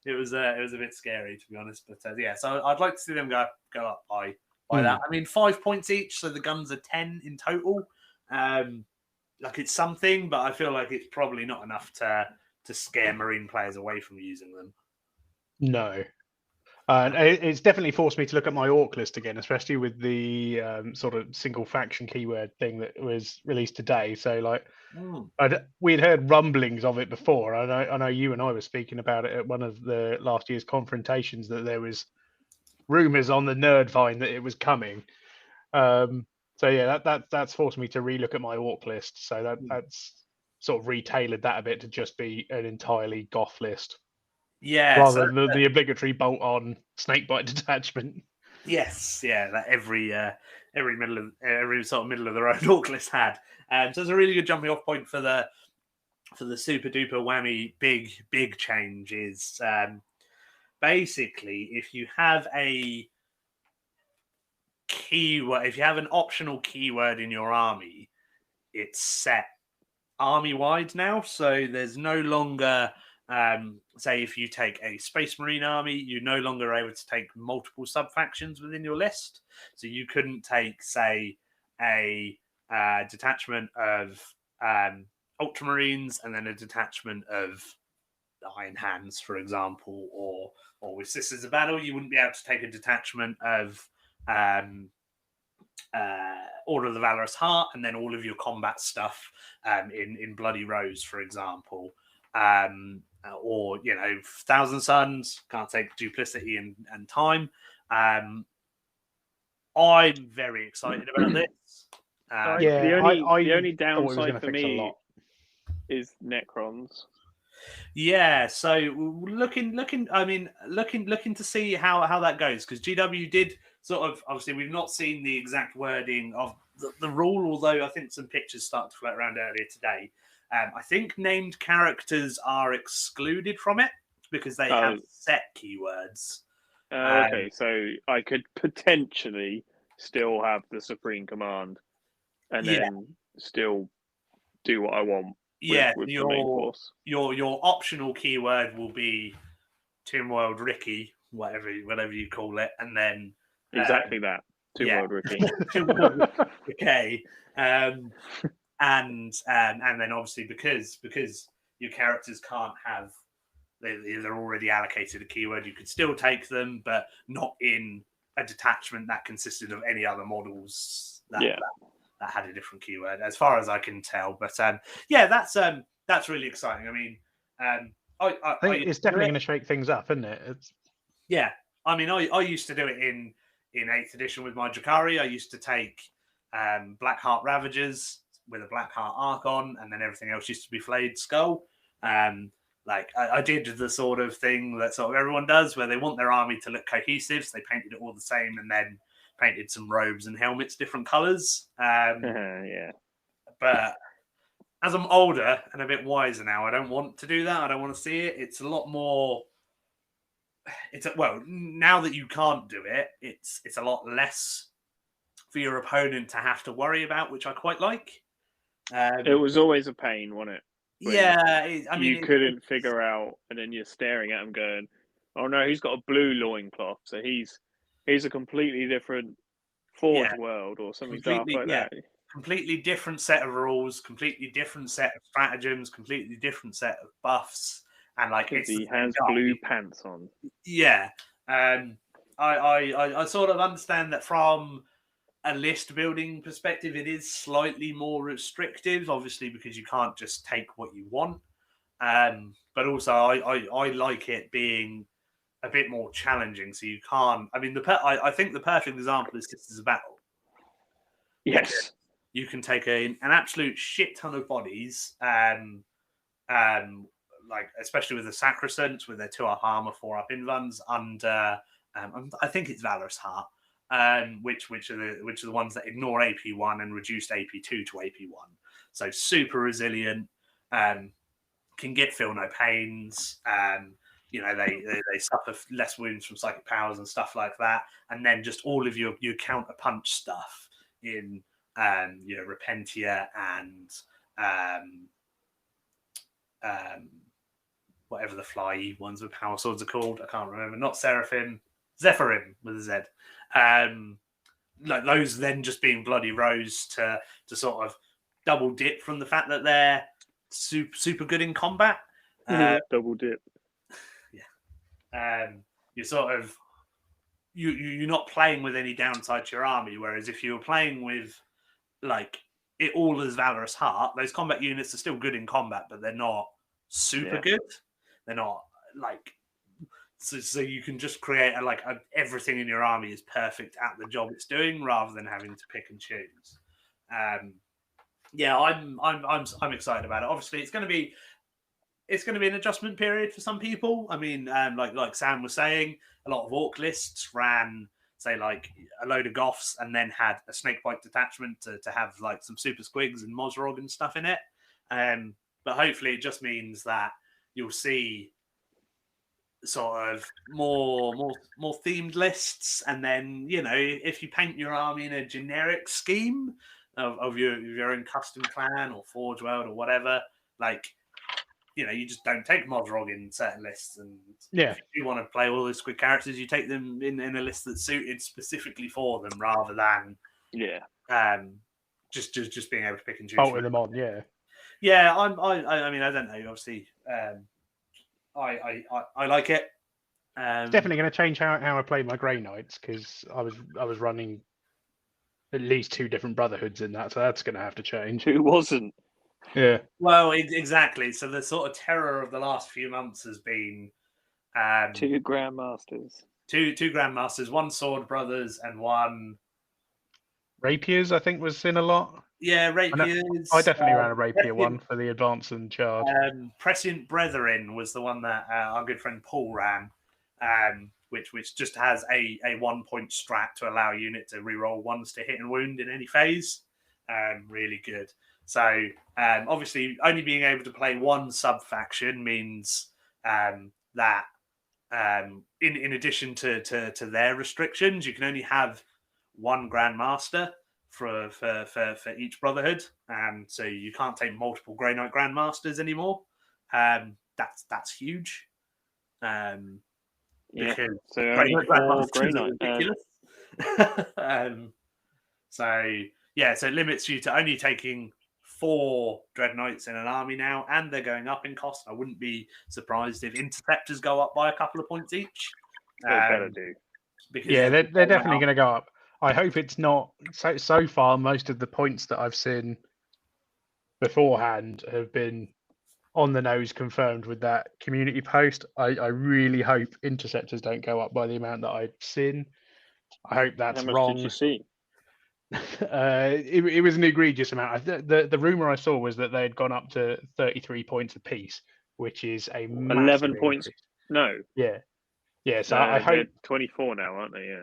It was a bit scary, to be honest, but so I'd like to see them go up by that. I mean, 5 points each, so the guns are 10 in total. Like it's something, but I feel like it's probably not enough to scare Marine players away from using them. No. It's definitely forced me to look at my orc list again, especially with the sort of single faction keyword thing that was released today. So, like, we'd heard rumblings of it before. I know you and I were speaking about it at one of the last year's confrontations, that there was rumors on the Nerdvine that it was coming. So yeah, that's forced me to relook at my orc list. So that's sort of retailored that a bit to just be an entirely goth list. Yeah, rather than the obligatory bolt-on snakebite detachment. Yes, yeah, that every sort of middle of the road orc list had. So it's a really good jumping off point for the for the super duper whammy big change is basically if you have a keyword, if you have an optional keyword in your army, it's set army wide now. So there's no longer, say, if you take a Space Marine army, you're no longer able to take multiple sub factions within your list. So you couldn't take, say, a detachment of Ultramarines and then a detachment of Iron Hands, for example, or with Sisters of Battle, you wouldn't be able to take a detachment of Order of the Valorous Heart, and then all of your combat stuff in Bloody Rose, for example, or Thousand Suns can't take duplicity and time. I'm very excited about this. The only downside for me is Necrons. Yeah, so looking to see how that goes, because GW did sort of, obviously we've not seen the exact wording of the rule, although I think some pictures started to float around earlier today. I think named characters are excluded from it because they have set keywords. Okay, so I could potentially still have the Supreme Command and then still do what I want. With the main force. Your optional keyword will be Tim World Ricky, whatever you call it, and then exactly that. Tim World Ricky. Okay. And then obviously because your characters can't have, they're already allocated a keyword, you could still take them, but not in a detachment that consisted of any other models that had a different keyword, as far as I can tell. But that's really exciting. I mean, I think it's definitely going to shake things up, isn't it? Yeah, I mean, I used to do it in 8th edition with my Drakari. I used to take Blackheart Ravagers with a Blackheart Arc on, and then everything else used to be Flayed Skull. I did the sort of thing that sort of everyone does, where they want their army to look cohesive, so they painted it all the same, and then painted some robes and helmets different colours. Yeah. But as I'm older and a bit wiser now, I don't want to do that. I don't want to see it. It's a lot more. Now that you can't do it, it's a lot less for your opponent to have to worry about, which I quite like. It was always a pain, wasn't it? You couldn't figure out, and then you're staring at him going, "Oh no, he's got a blue loincloth, so he's a completely different Forge world or something dark like that." Completely different set of rules, completely different set of stratagems, completely different set of buffs, and he has blue pants on. Yeah, I sort of understand that from a list building perspective, it is slightly more restrictive, obviously, because you can't just take what you want. But also, I like it being a bit more challenging. So you can't. I mean, I think the perfect example is Sisters of Battle. Yes, you can take an absolute shit ton of bodies, especially with the Sacrosanct, with their 2-up armor, 4-up invuns under. I think it's Valorous Heart. Which are the ones that ignore AP1 and reduced AP2 to AP1. So super resilient, can get feel no pains. They suffer less wounds from psychic powers and stuff like that. And then just all of your counter punch stuff in Repentia and whatever the fly ones with power swords are called. I can't remember. Not Seraphim, Zephyrim with a Z. Those then just being Bloody Rose to sort of double dip from the fact that they're super good in combat. Double dip. Yeah. You're sort of you're not playing with any downside to your army. Whereas if you were playing with it all as Valorous Heart, those combat units are still good in combat, but they're not super good. They're not so you can just create everything in your army is perfect at the job it's doing, rather than having to pick and choose. I'm excited about it. Obviously, it's going to be an adjustment period for some people. I mean, like Sam was saying, a lot of orc lists ran, say, a load of Goths and then had a Snakebite detachment to have some Super Squigs and Mozrog and stuff in it. but hopefully it just means that you'll see sort of more themed lists, and then if you paint your army in a generic scheme of your own custom clan or Forge World or whatever, like you just don't take Modrog in certain lists, and if you want to play all those squid characters, you take them in a list that's suited specifically for them, rather than just being able to pick and choose. Bolting them on, yeah. I mean, I don't know. Obviously, I like it. It's definitely going to change how I play my Grey Knights, because I was running at least 2 different Brotherhoods in that, so that's going to have to change. Who wasn't? Yeah. Well, exactly. So the sort of terror of the last few months has been 2 Grandmasters. Two Grandmasters, 1 Sword Brothers, and 1 Rapiers, I think, was in a lot. Yeah, Rapiers. I definitely ran a Rapier one for the advance and charge. Prescient Brethren was the one that our good friend Paul ran, which just has a 1-point strat to allow a unit to reroll 1s to hit and wound in any phase. Really good. So obviously, only being able to play 1 sub faction means that in addition to their restrictions, you can only have 1 Grandmaster for each Brotherhood, so you can't take multiple Grey Knight Grandmasters anymore. That's huge. Because so Grey Knight Grandmasters are ridiculous. So it limits you to only taking 4 Dread Knights in an army now, and they're going up in cost. I wouldn't be surprised if Interceptors go up by a couple of points each. They better do. Because they're definitely going to go up. I hope it's not. So far, most of the points that I've seen beforehand have been on the nose confirmed with that community post. I really hope Interceptors don't go up by the amount that I've seen. I hope that's wrong. How much wrong. did you see? It was an egregious amount. The rumor I saw was that they had gone up to 33 points apiece, which is a 11 points. Increase. No. Yeah. So I hope 24 now, aren't they?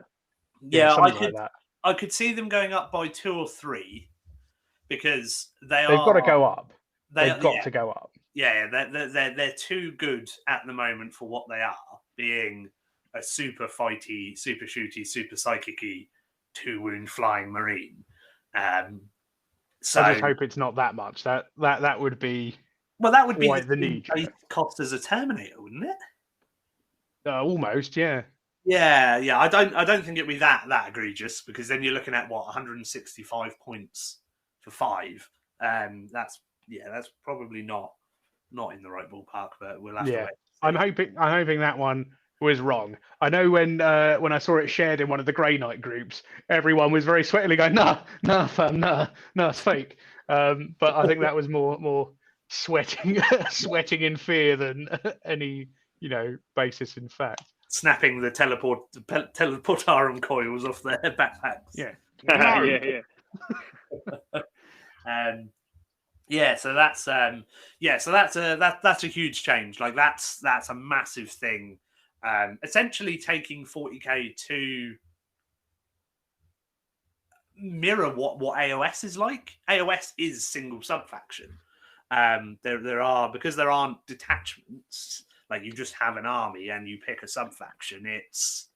Yeah, like that. I could see them going up by 2 or 3 because they've got to go up. They've got to go up. Yeah, they're too good at the moment for what they are, being a super fighty, super shooty, super psychic-y 2-wound flying marine. So I just hope it's not that much. That would be that would be the need cost as a Terminator, wouldn't it? Almost, yeah. Yeah. I don't think it'd be that egregious, because then you're looking at 165 points for 5. That's probably not in the right ballpark, but we'll have to wait. I'm hoping that one was wrong. I know when I saw it shared in one of the Grey Knight groups, everyone was very sweatily going, "No, fam, no, it's fake." But I think that was more sweating in fear than any basis in fact. Snapping the teleportarum coils off their backpacks. Yeah. So that's that's a huge change. Like that's a massive thing. Essentially taking 40k to mirror what AOS is like. AOS is single sub-faction. There aren't detachments. Like you just have an army and you pick a sub-faction. It's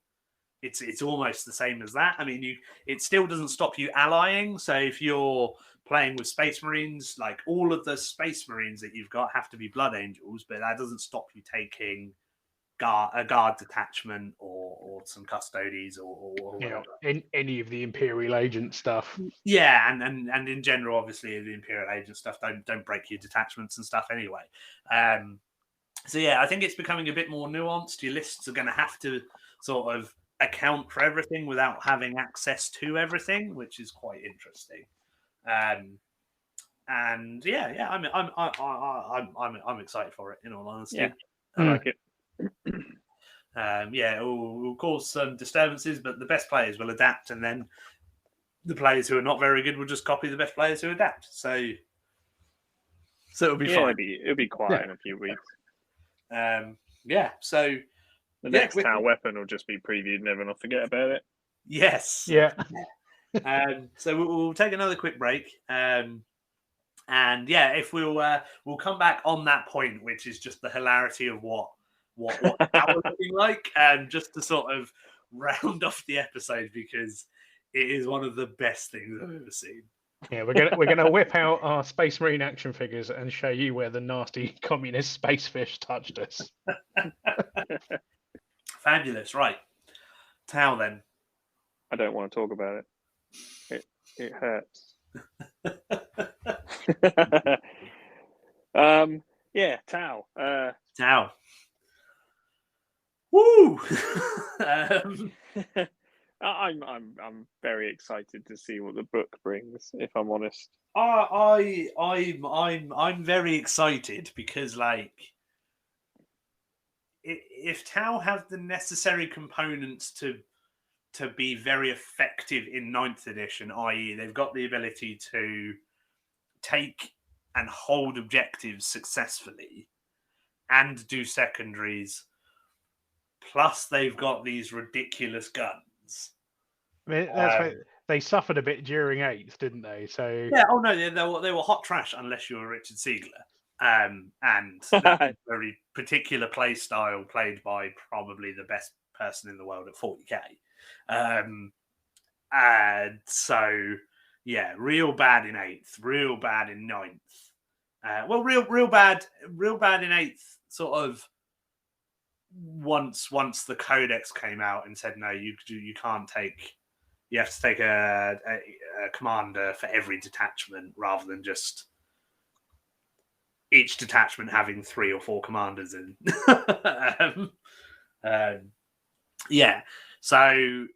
almost the same as that. I mean, it still doesn't stop you allying. So if you're playing with Space Marines, like all of the Space Marines that you've got have to be Blood Angels, but that doesn't stop you taking a guard detachment or some custodies or in any of the Imperial Agent stuff. Yeah, and in general, obviously the Imperial Agent stuff don't break your detachments and stuff anyway. So yeah, I think it's becoming a bit more nuanced. Your lists are going to have to sort of account for everything without having access to everything, which is quite interesting. And yeah, I'm excited for it. In all honesty, yeah, I like it. It will cause some disturbances, but the best players will adapt, and then the players who are not very good will just copy the best players who adapt. So it'll be fine. It'll be quiet in a few weeks. So the next tower weapon will just be previewed, and everyone will forget about it. Yes. Yeah. So we'll take another quick break, and And yeah, if we'll come back on that point, which is just the hilarity of what Tao is looking like, and just to sort of round off the episode, because it is one of the best things I've ever seen. Yeah, we're gonna whip out our Space Marine action figures and show you where the nasty communist space fish touched us. Fabulous, right? Tao then. I don't want to talk about it. It hurts. Yeah, Tao. Tao. Woo! I'm very excited to see what the book brings, if I'm honest. I'm very excited because, like, if Tau have the necessary components to be very effective in 9th edition, i.e., they've got the ability to take and hold objectives successfully and do secondaries, plus they've got these ridiculous guns. I mean, they suffered a bit during 8th, didn't they? So yeah, oh no, they were hot trash unless you were Richard Siegler. And a very particular play style played by probably the best person in the world at 40k. And so, yeah, real bad in 8th, real bad in 9th. Well, real bad in 8th, sort of once the Codex came out and said, no, you can't take, you have to take a commander for every detachment rather than just each detachment having 3 or 4 commanders in. Yeah. So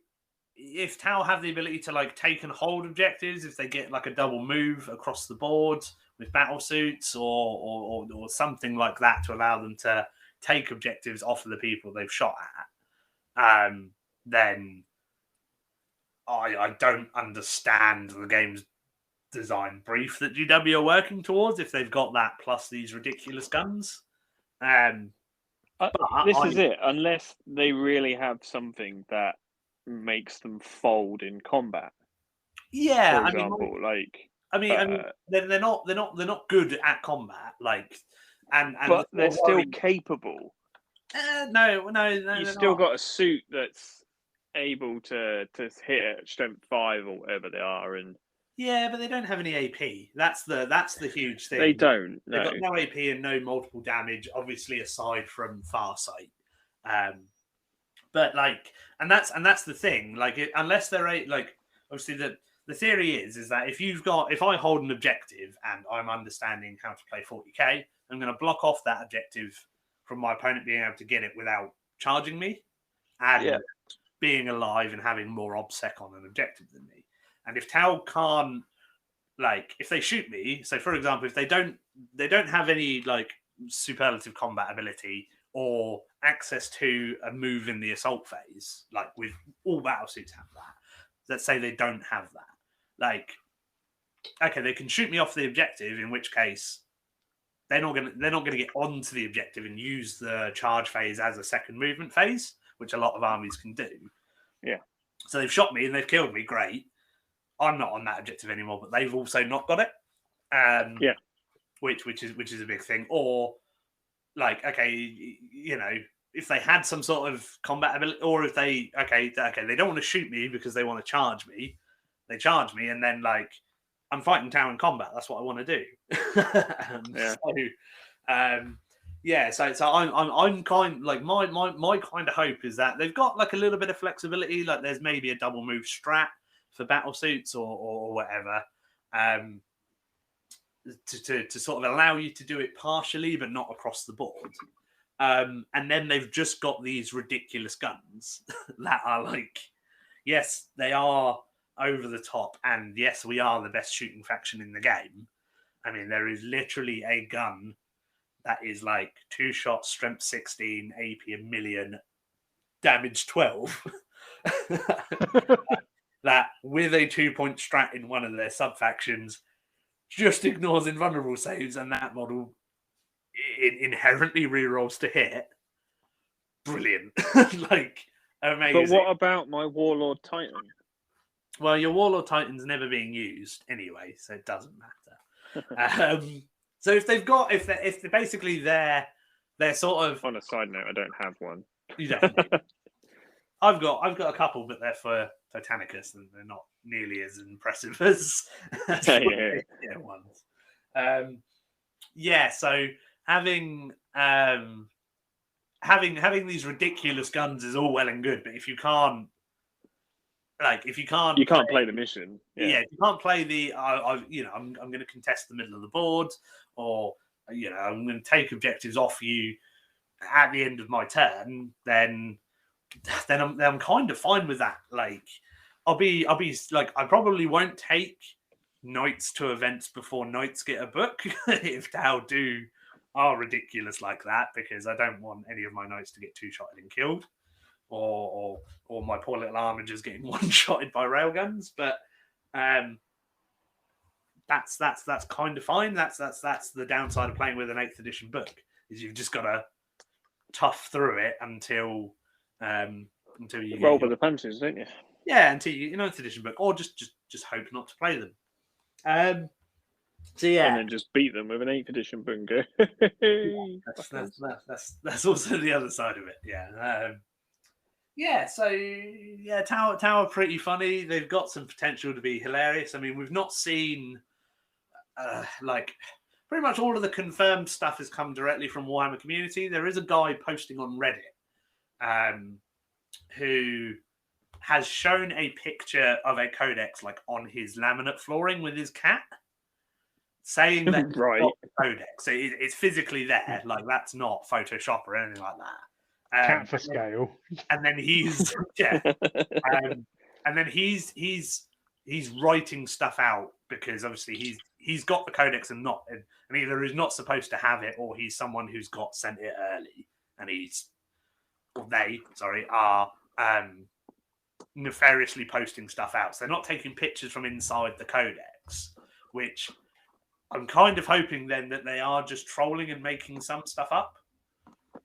if Tau have the ability to like take and hold objectives, if they get like a double move across the board with battle suits or something like that to allow them to take objectives off of the people they've shot at, then I don't understand the game's design brief that GW are working towards if they've got that plus these ridiculous guns. This is it. Unless they really have something that makes them fold in combat. Yeah, for example, they're not good at combat. Like, and but they're still capable. No. You still got a suit that's able to hit at strength 5 or whatever they are, and yeah, but they don't have any AP. That's the huge thing. They don't. They've got no AP and no multiple damage, obviously, aside from Farsight. But like, and that's the thing. Like, unless they're like, obviously the theory is that if I hold an objective and I'm understanding how to play 40k, I'm going to block off that objective from my opponent being able to get it without charging me and being alive and having more obsec on an objective than me. And if Tau can't, like, if they shoot me, so for example, if they don't have any like superlative combat ability or access to a move in the assault phase, like with all battlesuits have that. Let's say they don't have that. Like, okay, they can shoot me off the objective, in which case they're not gonna get onto the objective and use the charge phase as a second movement phase, which a lot of armies can do. Yeah. So they've shot me and they've killed me. Great. I'm not on that objective anymore, but they've also not got it. Which is a big thing. Or like, okay, you know, if they had some sort of combat ability, or if they they don't want to shoot me because they want to charge me. They charge me, and then like I'm fighting Tau in combat. That's what I want to do. So I'm kind like my kind of hope is that they've got like a little bit of flexibility. Like there's maybe a double move strat for battle suits or whatever, to sort of allow you to do it partially, but not across the board. And then they've just got these ridiculous guns that are like, yes, they are over the top, and yes, we are the best shooting faction in the game. I mean, there is literally a gun that is like 2 shots, strength 16, AP 1,000,000, damage 12. That with a 2-point strat in one of their sub factions just ignores invulnerable saves, and that model inherently rerolls to hit. Brilliant. Like, amazing. But what about my Warlord Titan? Well, your Warlord Titan's never being used anyway, so it doesn't matter. So if they're basically they're sort of On a side note, I don't have one. you don't. I've got a couple, but they're for Titanicus, and they're not nearly as impressive as Yeah. ones. So having these ridiculous guns is all well and good, but if you can't play the mission. Yeah, if you can't play the I'm going to contest the middle of the board, or I'm going to take objectives off you at the end of my turn, then I'm kind of fine with that. Like, I'll be like, I probably won't take knights to events before knights get a book if Tau are ridiculous like that, because I don't want any of my knights to get two-shotted and killed, or my poor little armigers getting one-shotted by railguns. But that's kind of fine. That's the downside of playing with an 8th edition book, is you've just got to tough through it until you roll with the punches, don't you? Yeah, until you get an 9th edition book, or just hope not to play them. So yeah, and then just beat them with an 8th edition book and go. That's also the other side of it. So Tower are pretty funny. They've got some potential to be hilarious. I mean, we've not seen pretty much all of the confirmed stuff has come directly from Warhammer community. There is a guy posting on Reddit who has shown a picture of a codex like on his laminate flooring with his cat, saying that it's right. not the codex. So it's physically there. Like, that's not Photoshop or anything like that. Cat for scale. And then he's and then he's writing stuff out, because obviously he's got the codex and either he's not supposed to have it, or he's someone who's got sent it early, and they are nefariously posting stuff out. So they're not taking pictures from inside the codex, which I'm kind of hoping then that they are just trolling and making some stuff up.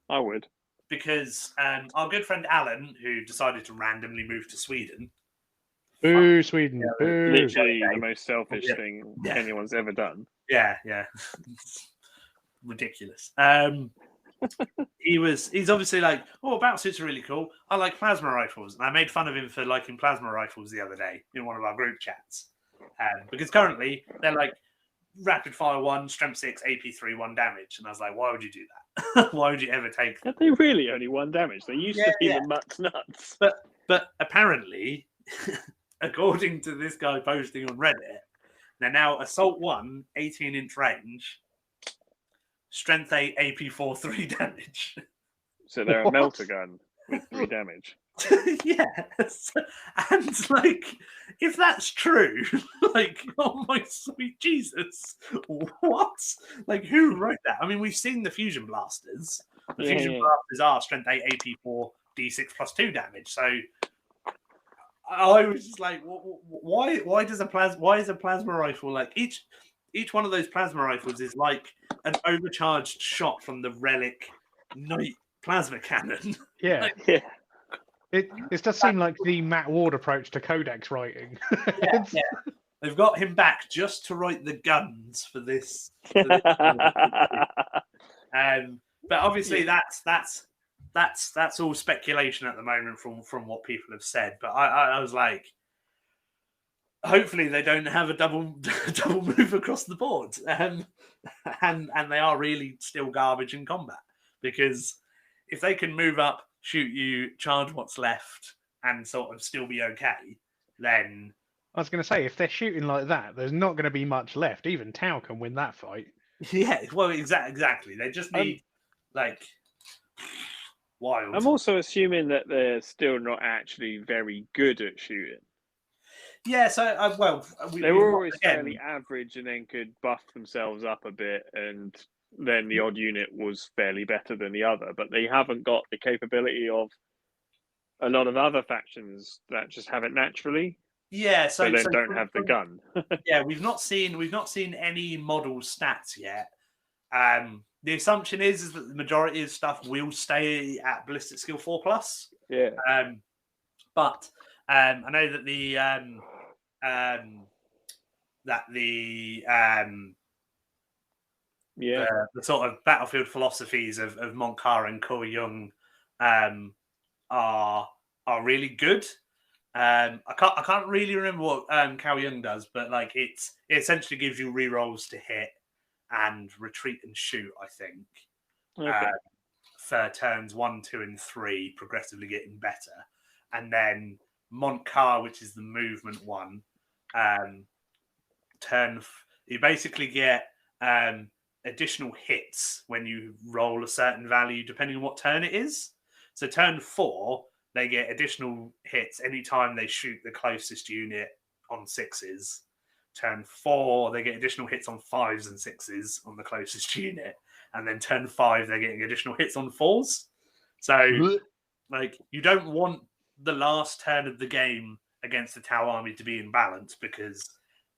I would. Because our good friend Alan, who decided to randomly move to Sweden. Boo, Sweden. Boo. Literally the most selfish thing anyone's ever done. Yeah. Ridiculous. He's obviously like, battleships are really cool. I like plasma rifles. And I made fun of him for liking plasma rifles the other day in one of our group chats. Because currently they're like rapid fire 1, strength 6, AP 3, 1 damage. And I was like, why would you do that? Why would you ever take them? Are they really only 1 damage? They used to be the muck's nuts. But apparently, according to this guy posting on Reddit, they're now Assault 1, 18-inch range, Strength 8, AP 4, 3 damage. So they're a melter gun with 3 damage. Yes. And, like, if that's true, like, oh my sweet Jesus, what? Like, who wrote that? I mean, we've seen the Fusion Blasters. The Fusion Blasters are Strength 8, AP 4, D6 plus 2 damage. So I was just like, why is a plasma rifle, like, each one of those plasma rifles is like an overcharged shot from the Relic Knight plasma cannon. Yeah. Like, yeah. It does seem like the Matt Ward approach to codex writing. Yeah. They've got him back just to write the guns for this. But obviously that's all speculation at the moment from what people have said. But I was like, hopefully they don't have a double move across the board, and they are really still garbage in combat, because if they can move up, shoot you, charge what's left, and sort of still be okay, then I was going to say, if they're shooting like that, there's not going to be much left. Even Tau can win that fight. Yeah, well, exactly. They just need wild. I'm also assuming that they're still not actually very good at shooting. Yeah, so they were always fairly average, and then could buff themselves up a bit, and then the odd unit was fairly better than the other. But they haven't got the capability of a lot of other factions that just have it naturally. Yeah, so don't have the gun. Yeah, we've not seen any model stats yet. The assumption is that the majority of stuff will stay at ballistic skill 4+. Yeah. But I know that the Yeah. the sort of battlefield philosophies of Montcar and Ko Young are really good. I can't really remember what Cao Young does, but like it essentially gives you rerolls to hit and retreat and shoot. I think Okay. for turns 1, 2, and 3, progressively getting better, and then Montcar, which is the movement one, you basically get additional hits when you roll a certain value, depending on what turn it is. So turn 4, they get additional hits anytime they shoot the closest unit on 6s. Turn 4, they get additional hits on 5s and 6s on the closest unit. And then turn 5, they're getting additional hits on 4s. So, like, you don't want the last turn of the game against the Tau army to be in balance, because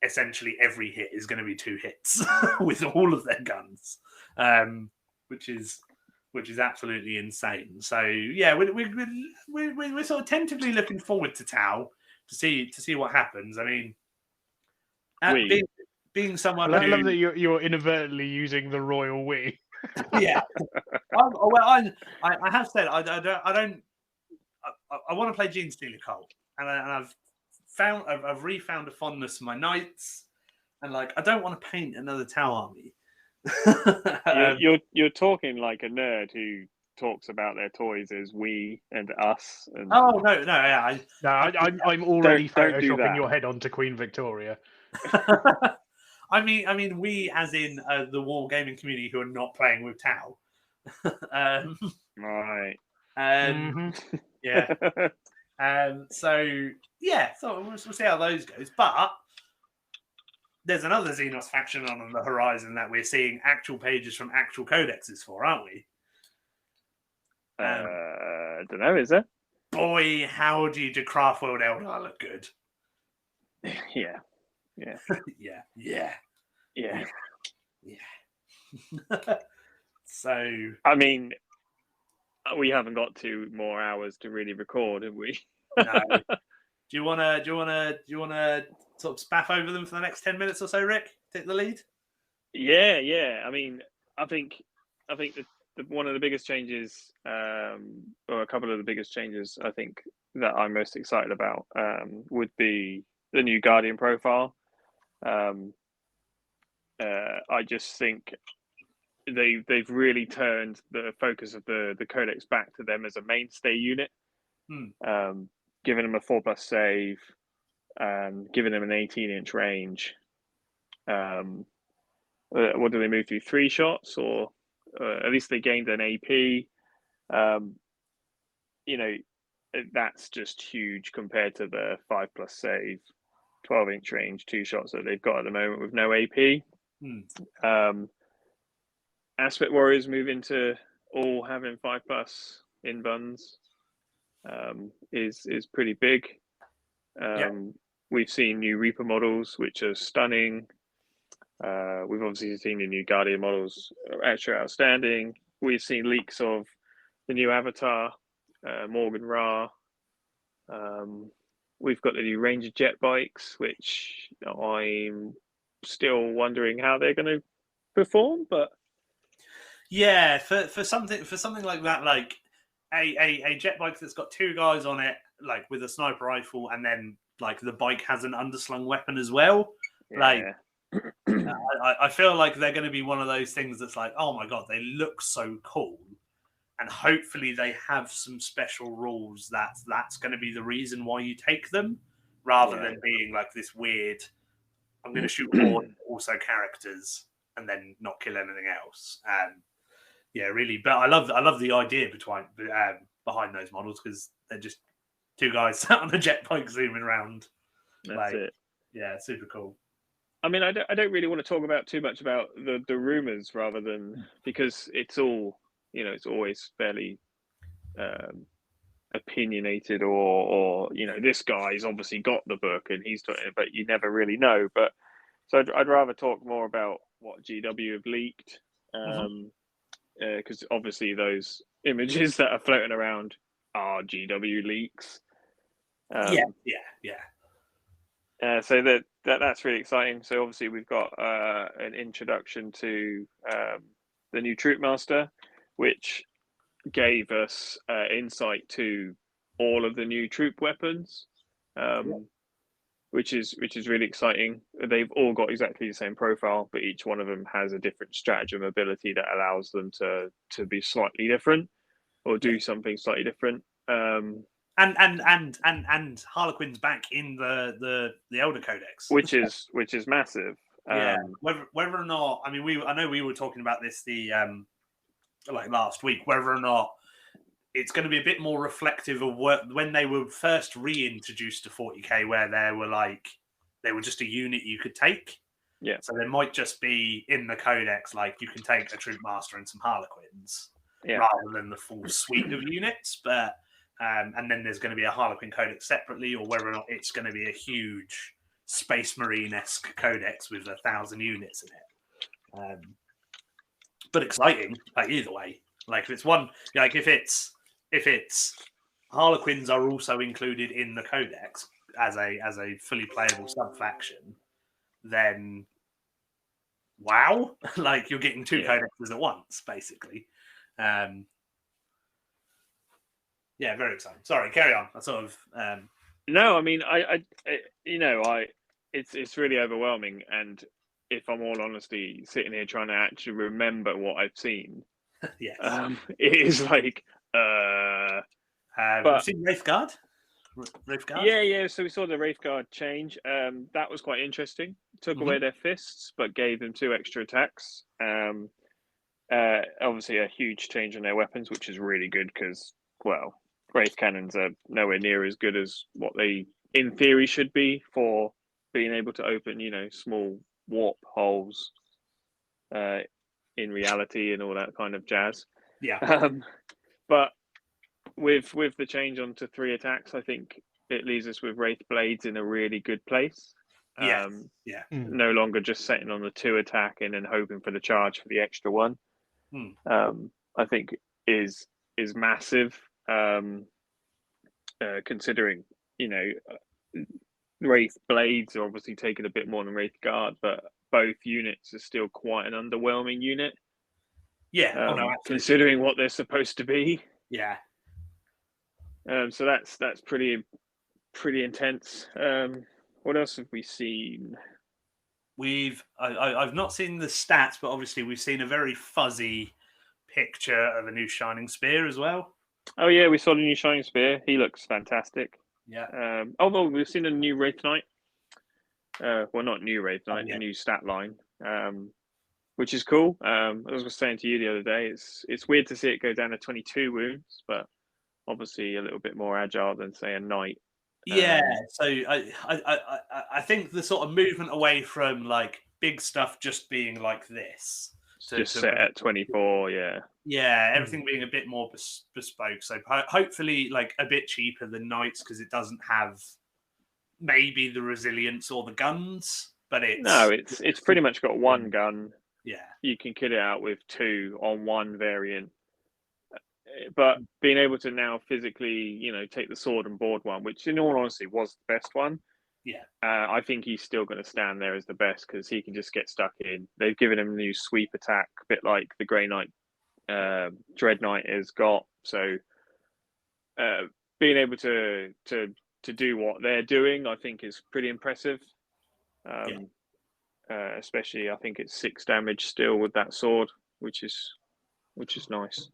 essentially every hit is going to be 2 hits with all of their guns, which is absolutely insane. So yeah, we're sort of tentatively looking forward to Tau to see what happens. I mean, being someone I love that you're inadvertently using the royal we. Yeah. I have said I want to play Gene Stealer Cult, and I've refound a fondness for my knights, and like I don't want to paint another Tau army. You're talking like a nerd who talks about their toys as we and us. And oh no, yeah, I'm already don't do photoshopping that. your head onto Queen Victoria. I mean, we as in the war gaming community who are not playing with Tau. Right. Yeah. So yeah, so we'll see how those goes. But there's another Xenos faction on the horizon that we're seeing actual pages from actual codexes for, aren't we? I don't know, is there? Boy, howdy, do Craftworld Eldar look good. Yeah. So I mean, we haven't got 2 more hours to really record, have we? No. Do you wanna sort of spaff over them for the next 10 minutes or so, Rick? Take the lead? Yeah. I mean, I think one of the biggest changes, or a couple of the biggest changes, I think that I'm most excited about, would be the new Guardian profile. I just think they've really turned the focus of the codex back to them as a mainstay unit, giving them a 4+ save, giving them an 18-inch range. What do they move to? 3 shots, or at least they gained an AP. That's just huge compared to the 5+ save, 12-inch range, 2 shots that they've got at the moment with no AP. Aspect Warriors move into all having 5+ in buns, is pretty big. We've seen new Reaper models, which are stunning. We've obviously seen the new Guardian models, extra outstanding. We've seen leaks of the new Avatar, Morgan Ra. We've got the new Ranger jet bikes, which I'm still wondering how they're going to perform. But yeah, for something like that, like a jet bike that's got 2 guys on it, like with a sniper rifle, and then like the bike has an underslung weapon as well. yeah. Like I feel like they're going to be one of those things that's like, oh my god, they look so cool, and hopefully they have some special rules that's going to be the reason why you take them, rather than being like this weird, I'm going to shoot all also characters and then not kill anything else. Yeah, really. But I love the idea behind those models, because they're just 2 guys sat on a jet bike zooming around. That's it. Yeah, super cool. I mean, I don't really want to talk about too much about the rumors, rather than, because it's all, it's always fairly opinionated, or this guy's obviously got the book and he's doing it, but you never really know. But so I'd rather talk more about what GW have leaked, because obviously those images that are floating around are GW leaks. Yeah. So that that's really exciting. So obviously we've got an introduction to the new Troop Master, which gave us insight to all of the new troop weapons, which is really exciting. They've all got exactly the same profile, but each one of them has a different stratagem ability that allows them to be slightly different or do something slightly different. And Harlequin's back in the Elder Codex, which is massive. Whether or not, I mean, I know we were talking about this like last week, whether or not it's going to be a bit more reflective of when they were first reintroduced to 40k, where they were just a unit you could take. Yeah. So there might just be in the Codex, like you can take a Troop Master and some Harlequins, rather than the full suite of units. But and then there's going to be a Harlequin Codex separately, or whether or not it's going to be a huge Space Marine-esque Codex with 1,000 units in it. But exciting, like either way. Like if it's one, like if it's Harlequins are also included in the Codex as a fully playable sub faction, then wow, like you're getting two codexes at once, basically. Yeah, very exciting. Sorry, carry on. I sort of No, I mean, it's really overwhelming, and if I'm all honesty, sitting here trying to actually remember what I've seen, yes, it is like, we've seen Wraithguard. Yeah. So we saw the Wraithguard change. That was quite interesting. Took away their fists, but gave them 2 extra attacks. Obviously, a huge change in their weapons, which is really good because, well, Wraith cannons are nowhere near as good as what they, in theory, should be for being able to open, small warp holes in reality and all that kind of jazz. Yeah. But with the change onto 3 attacks, I think it leaves us with Wraith Blades in a really good place. No longer just setting on the 2 attack and then hoping for the charge for the extra 1. I think is massive. Considering Wraith Blades are obviously taking a bit more than Wraith Guard, but both units are still quite an underwhelming unit. Yeah, considering what they're supposed to be. Yeah. So that's pretty intense. What else have we seen? I've not seen the stats, but obviously we've seen a very fuzzy picture of a new Shining Spear as well. Oh yeah, we saw the new Shining Spear. He looks fantastic. Yeah. Although we've seen a new Wraith Knight. Well, not new Wraith Knight, a new stat line, which is cool. As I was saying to you the other day, it's weird to see it go down to 22 wounds, but obviously a little bit more agile than say a Knight. Yeah, so I think the sort of movement away from like big stuff just being like this, just set at 24, yeah, everything being a bit more bespoke. So hopefully, like a bit cheaper than Knights because it doesn't have maybe the resilience or the guns, but it's pretty much got 1 gun. Yeah, you can kit it out with 2 on 1 variant. But being able to now physically, take the sword and board one, which in all honesty was the best one. Yeah. I think he's still going to stand there as the best because he can just get stuck in. They've given him a new sweep attack, a bit like the Grey Knight, Dread Knight has got. So being able to do what they're doing, I think is pretty impressive. Especially, I think it's 6 damage still with that sword, which is nice.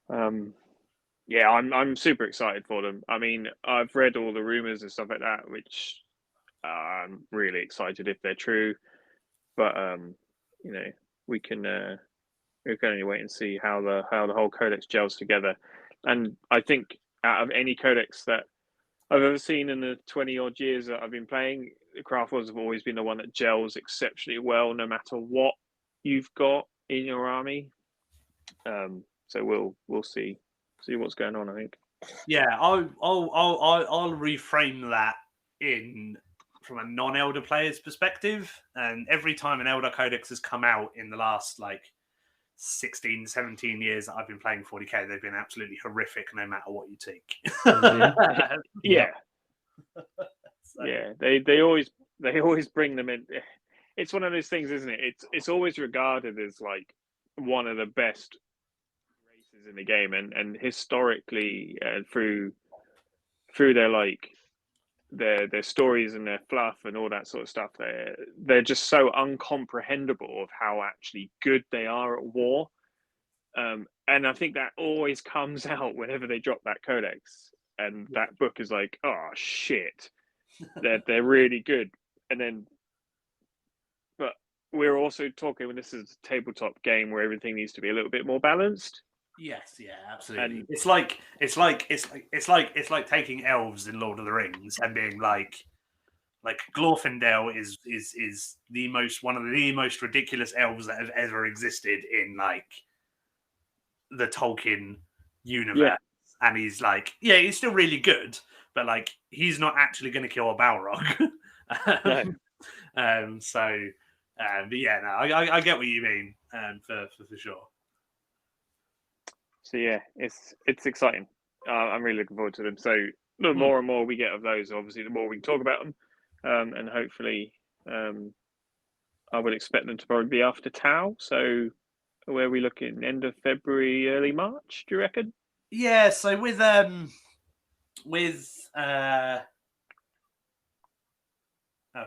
I'm super excited for them. I mean, I've read all the rumors and stuff like that, which I'm really excited if they're true. But we can only wait and see how the whole codex gels together. And I think out of any codex that I've ever seen in the 20 odd years that I've been playing, the Craft Wars have always been the one that gels exceptionally well, no matter what you've got in your army. So we'll see what's going on. I think. Yeah, I'll reframe that from a non-Elder player's perspective. And every time an Elder Codex has come out in the last 16, 17 years that I've been playing 40k, they've been absolutely horrific no matter what you take. Yeah. So. Yeah, they always bring them in. It's one of those things, isn't it? It's always regarded as like one of the best races in the game, and historically through their like their stories and their fluff and all that sort of stuff, they're just so uncomprehendable of how actually good they are at war. And I think that always comes out whenever they drop that codex, and that book is like, oh shit, they're really good. And then, but we're also talking when this is a tabletop game where everything needs to be a little bit more balanced. Yes, yeah, absolutely. And It's like taking elves in Lord of the Rings and being like Glorfindel is the most one of the most ridiculous elves that have ever existed in like the Tolkien universe. And he's like, he's still really good, but like he's not actually going to kill a Balrog. No. But yeah, no, I get what you mean, for sure. So yeah, it's exciting. I'm really looking forward to them. So the more and more we get of those, obviously, the more we can talk about them, and hopefully, I would expect them to probably be after Tau. So where are we looking? End of February, early March? Do you reckon? Yeah. So with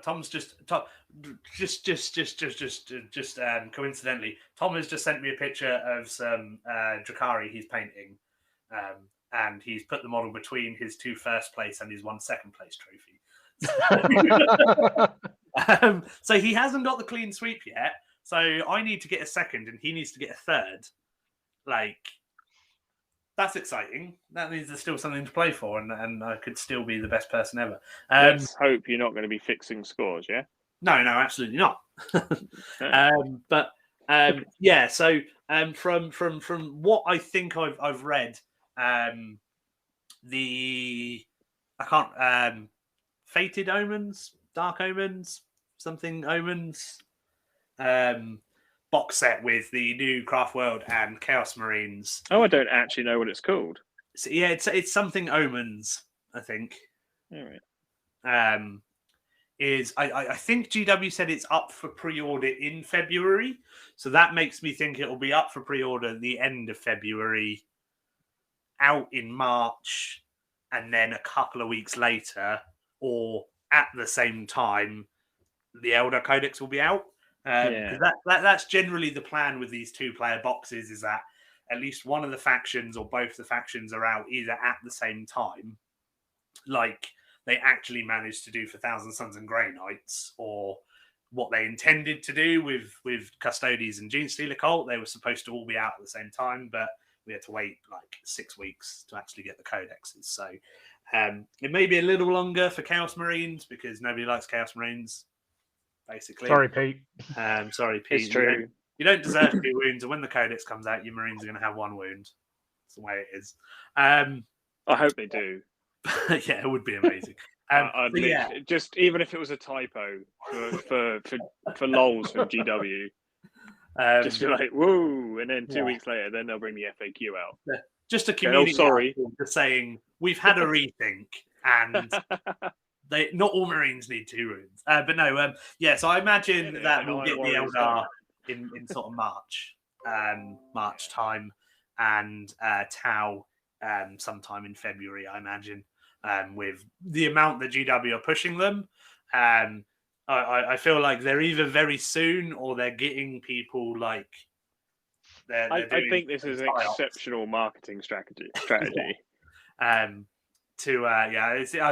Tom's just coincidentally, Tom has just sent me a picture of some Drakari he's painting, and he's put the model between his 2 first place and his 1 second place trophy. So he hasn't got the clean sweep yet. So I need to get a second, and he needs to get a third. Like, that's exciting. That means there's still something to play for, and I could still be the best person ever. Let's hope you're not going to be fixing scores, yeah? No, absolutely not. Yeah. So from what I think I've read, Fated Omens, Dark Omens, something Omens, box set with the new Craft World and Chaos Marines. Oh, I don't actually know what it's called. So, yeah, it's something Omens, I think. All right. I think GW said it's up for pre-order in February, so that makes me think it will be up for pre-order at the end of February, out in March, and then a couple of weeks later, or at the same time, the Elder Codex will be out. That's generally the plan with these 2-player boxes, is that at least one of the factions or both the factions are out either at the same time, like they actually managed to do for Thousand Sons and Grey Knights, or what they intended to do with Custodes and Genestealer Cult. They were supposed to all be out at the same time, but we had to wait like 6 weeks to actually get the codexes. So it may be a little longer for Chaos Marines because nobody likes Chaos Marines, basically. Sorry, Pete. Sorry, Pete. It's true. You don't deserve 2 wounds, and when the codex comes out, your Marines are going to have 1 wound. That's the way it is. I hope they do. Yeah, it would be amazing. Just even if it was a typo for lols from GW, just be like, whoa, and then 2 weeks later, then they'll bring the FAQ out. Just a community sorry, just saying we've had a rethink, and not all Marines need 2 wounds. But no, so I imagine that we'll get the Eldar in sort of March time, and Tau sometime in February, I imagine. With the amount that GW are pushing them, I feel like they're either very soon or they're getting people like. I think this is an exceptional marketing strategy. I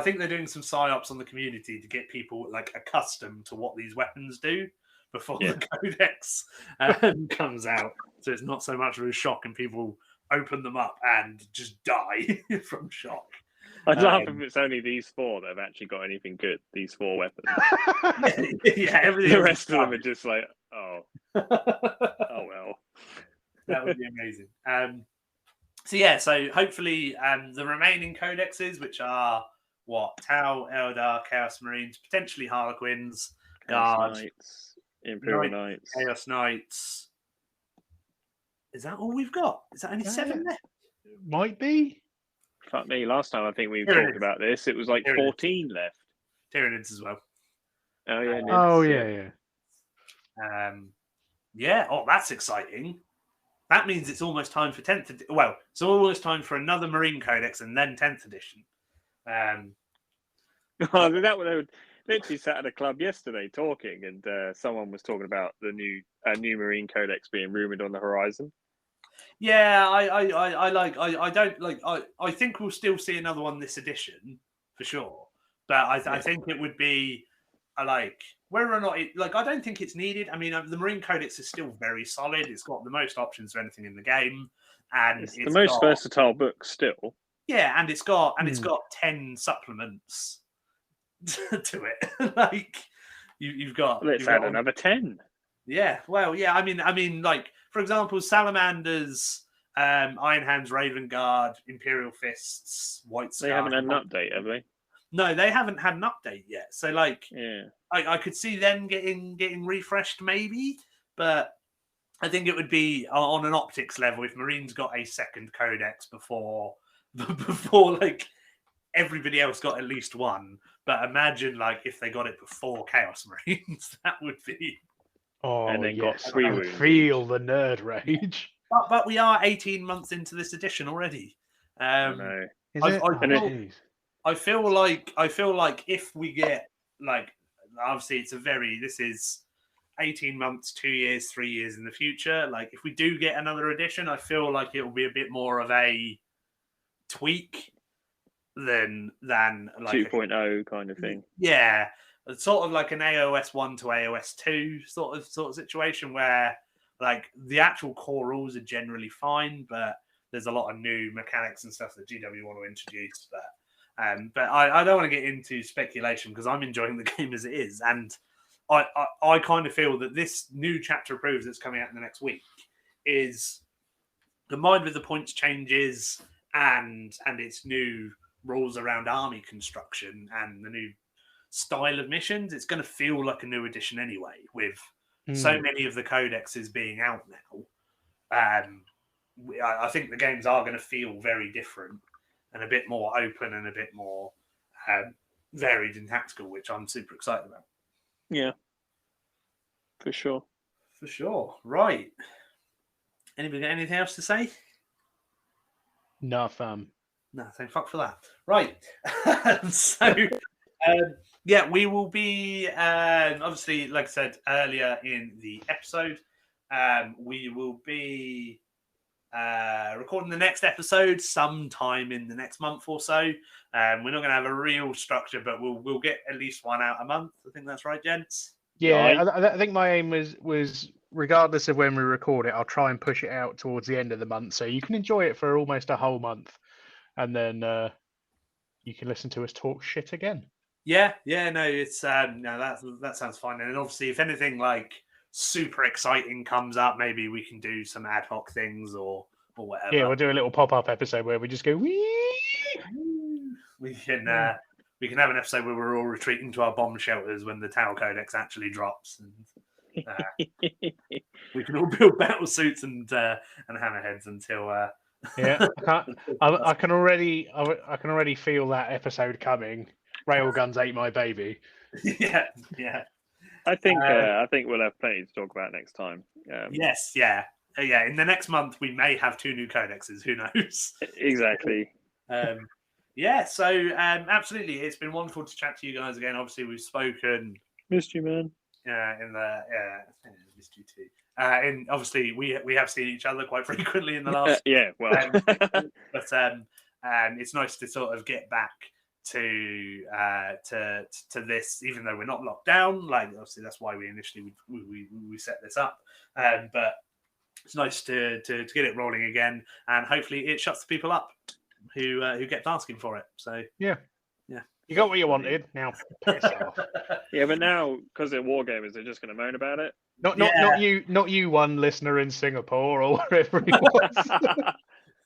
think they're doing some psyops on the community to get people like accustomed to what these weapons do before the codex comes out, so it's not so much of a shock and people open them up and just die from shock. I'd laugh if it's only these 4 that have actually got anything good. These 4 weapons. Everything the rest of them are just like, oh well. That would be amazing. So hopefully the remaining codexes, which are Tau, Eldar, Chaos Marines, potentially Harlequins, Guard, Knights, Imperial Knights, Chaos Knights. Is that all we've got? Is that only 7 left? Might be. Fuck me. Last time I think we talked about this, it was like 14 left. Tyranids as well. Oh yeah. Nids, Oh yeah. Yeah. Oh, that's exciting. That means it's almost time for 10th. Well, it's almost time for another Marine Codex and then 10th edition. Oh, that was literally sat at a club yesterday talking, and someone was talking about the new Marine Codex being rumored on the horizon. Yeah, I think we'll still see another one this edition for sure. But I think it would be like whether or not I don't think it's needed. I mean, the Marine Codex is still very solid. It's got the most options of anything in the game, and it's the most versatile book still. Yeah, and it's got 10 supplements to it. Like you've got. Let's add another 10. Yeah, well, yeah. I mean, like for example, Salamanders, Iron Hands, Raven Guard, Imperial Fists, White Scar. They haven't had an update, have they? No, they haven't had an update yet. So, like, yeah, I could see them getting refreshed, maybe, but I think it would be on an optics level if Marines got a second codex before like everybody else got at least one. But imagine like if they got it before Chaos Marines, that would be. Oh, and then yes. got 3 I wounds. feel the nerd rage. But we are 18 months into this edition already. I know. Is it? I feel like if we get like obviously this is 18 months, 2 years, 3 years in the future. Like if we do get another edition, I feel like it will be a bit more of a tweak than like 2.0 kind of thing. Yeah. It's sort of like an AOS 1 to AOS 2 sort of situation where like the actual core rules are generally fine, but there's a lot of new mechanics and stuff that GW want to introduce. But I don't want to get into speculation because I'm enjoying the game as it is. And I kind of feel that this new chapter of Proves that's coming out in the next week is combined with the points changes and its new rules around army construction and the new style of missions, it's going to feel like a new edition anyway, with so many of the codexes being out now. I think the games are going to feel very different and a bit more open and a bit more varied and tactical, which I'm super excited about. Yeah, for sure. For sure. Right. Anybody got anything else to say? No, fam. Nothing. Fuck for that. Right. So, yeah, we will be, obviously, like I said earlier in the episode, we will be recording the next episode sometime in the next month or so. We're not going to have a real structure, but we'll get at least one out a month. I think that's right, gents. Yeah, I think my aim was regardless of when we record it, I'll try and push it out towards the end of the month so you can enjoy it for almost a whole month, and then you can listen to us talk shit again. Yeah, no, it's that sounds fine. And obviously, if anything like super exciting comes up, maybe we can do some ad hoc things or whatever. Yeah, we'll do a little pop-up episode where we just go wee. We can have an episode where we're all retreating to our bomb shelters when the Tower Codex actually drops, and we can all build battle suits and hammerheads until. Yeah, I can already feel that episode coming. Railguns ate my baby. Yeah. I think we'll have plenty to talk about next time. Yes, yeah. In the next month we may have 2 new codexes. Who knows? Exactly. Yeah. So absolutely, it's been wonderful to chat to you guys again. Obviously, we've spoken. Missed you, man. Missed you too. And obviously, we have seen each other quite frequently in the last. Yeah. Well. But it's nice to sort of get back to this, even though we're not locked down. Like obviously that's why we initially we set this up, but it's nice to get it rolling again, and hopefully it shuts the people up who kept asking for it. So yeah, you got what you wanted. Now piss off. Yeah, but now because they're wargamers, they're just going to moan about it. Not you, one listener in Singapore or wherever he was.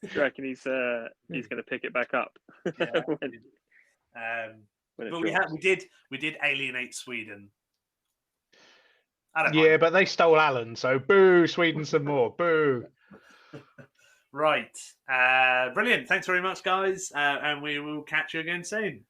Do you reckon he's going to pick it back up? Yeah. But we did alienate Sweden. Yeah, but they stole Alan, so boo, Sweden some more. Boo. Right. Brilliant. Thanks very much, guys. And we will catch you again soon.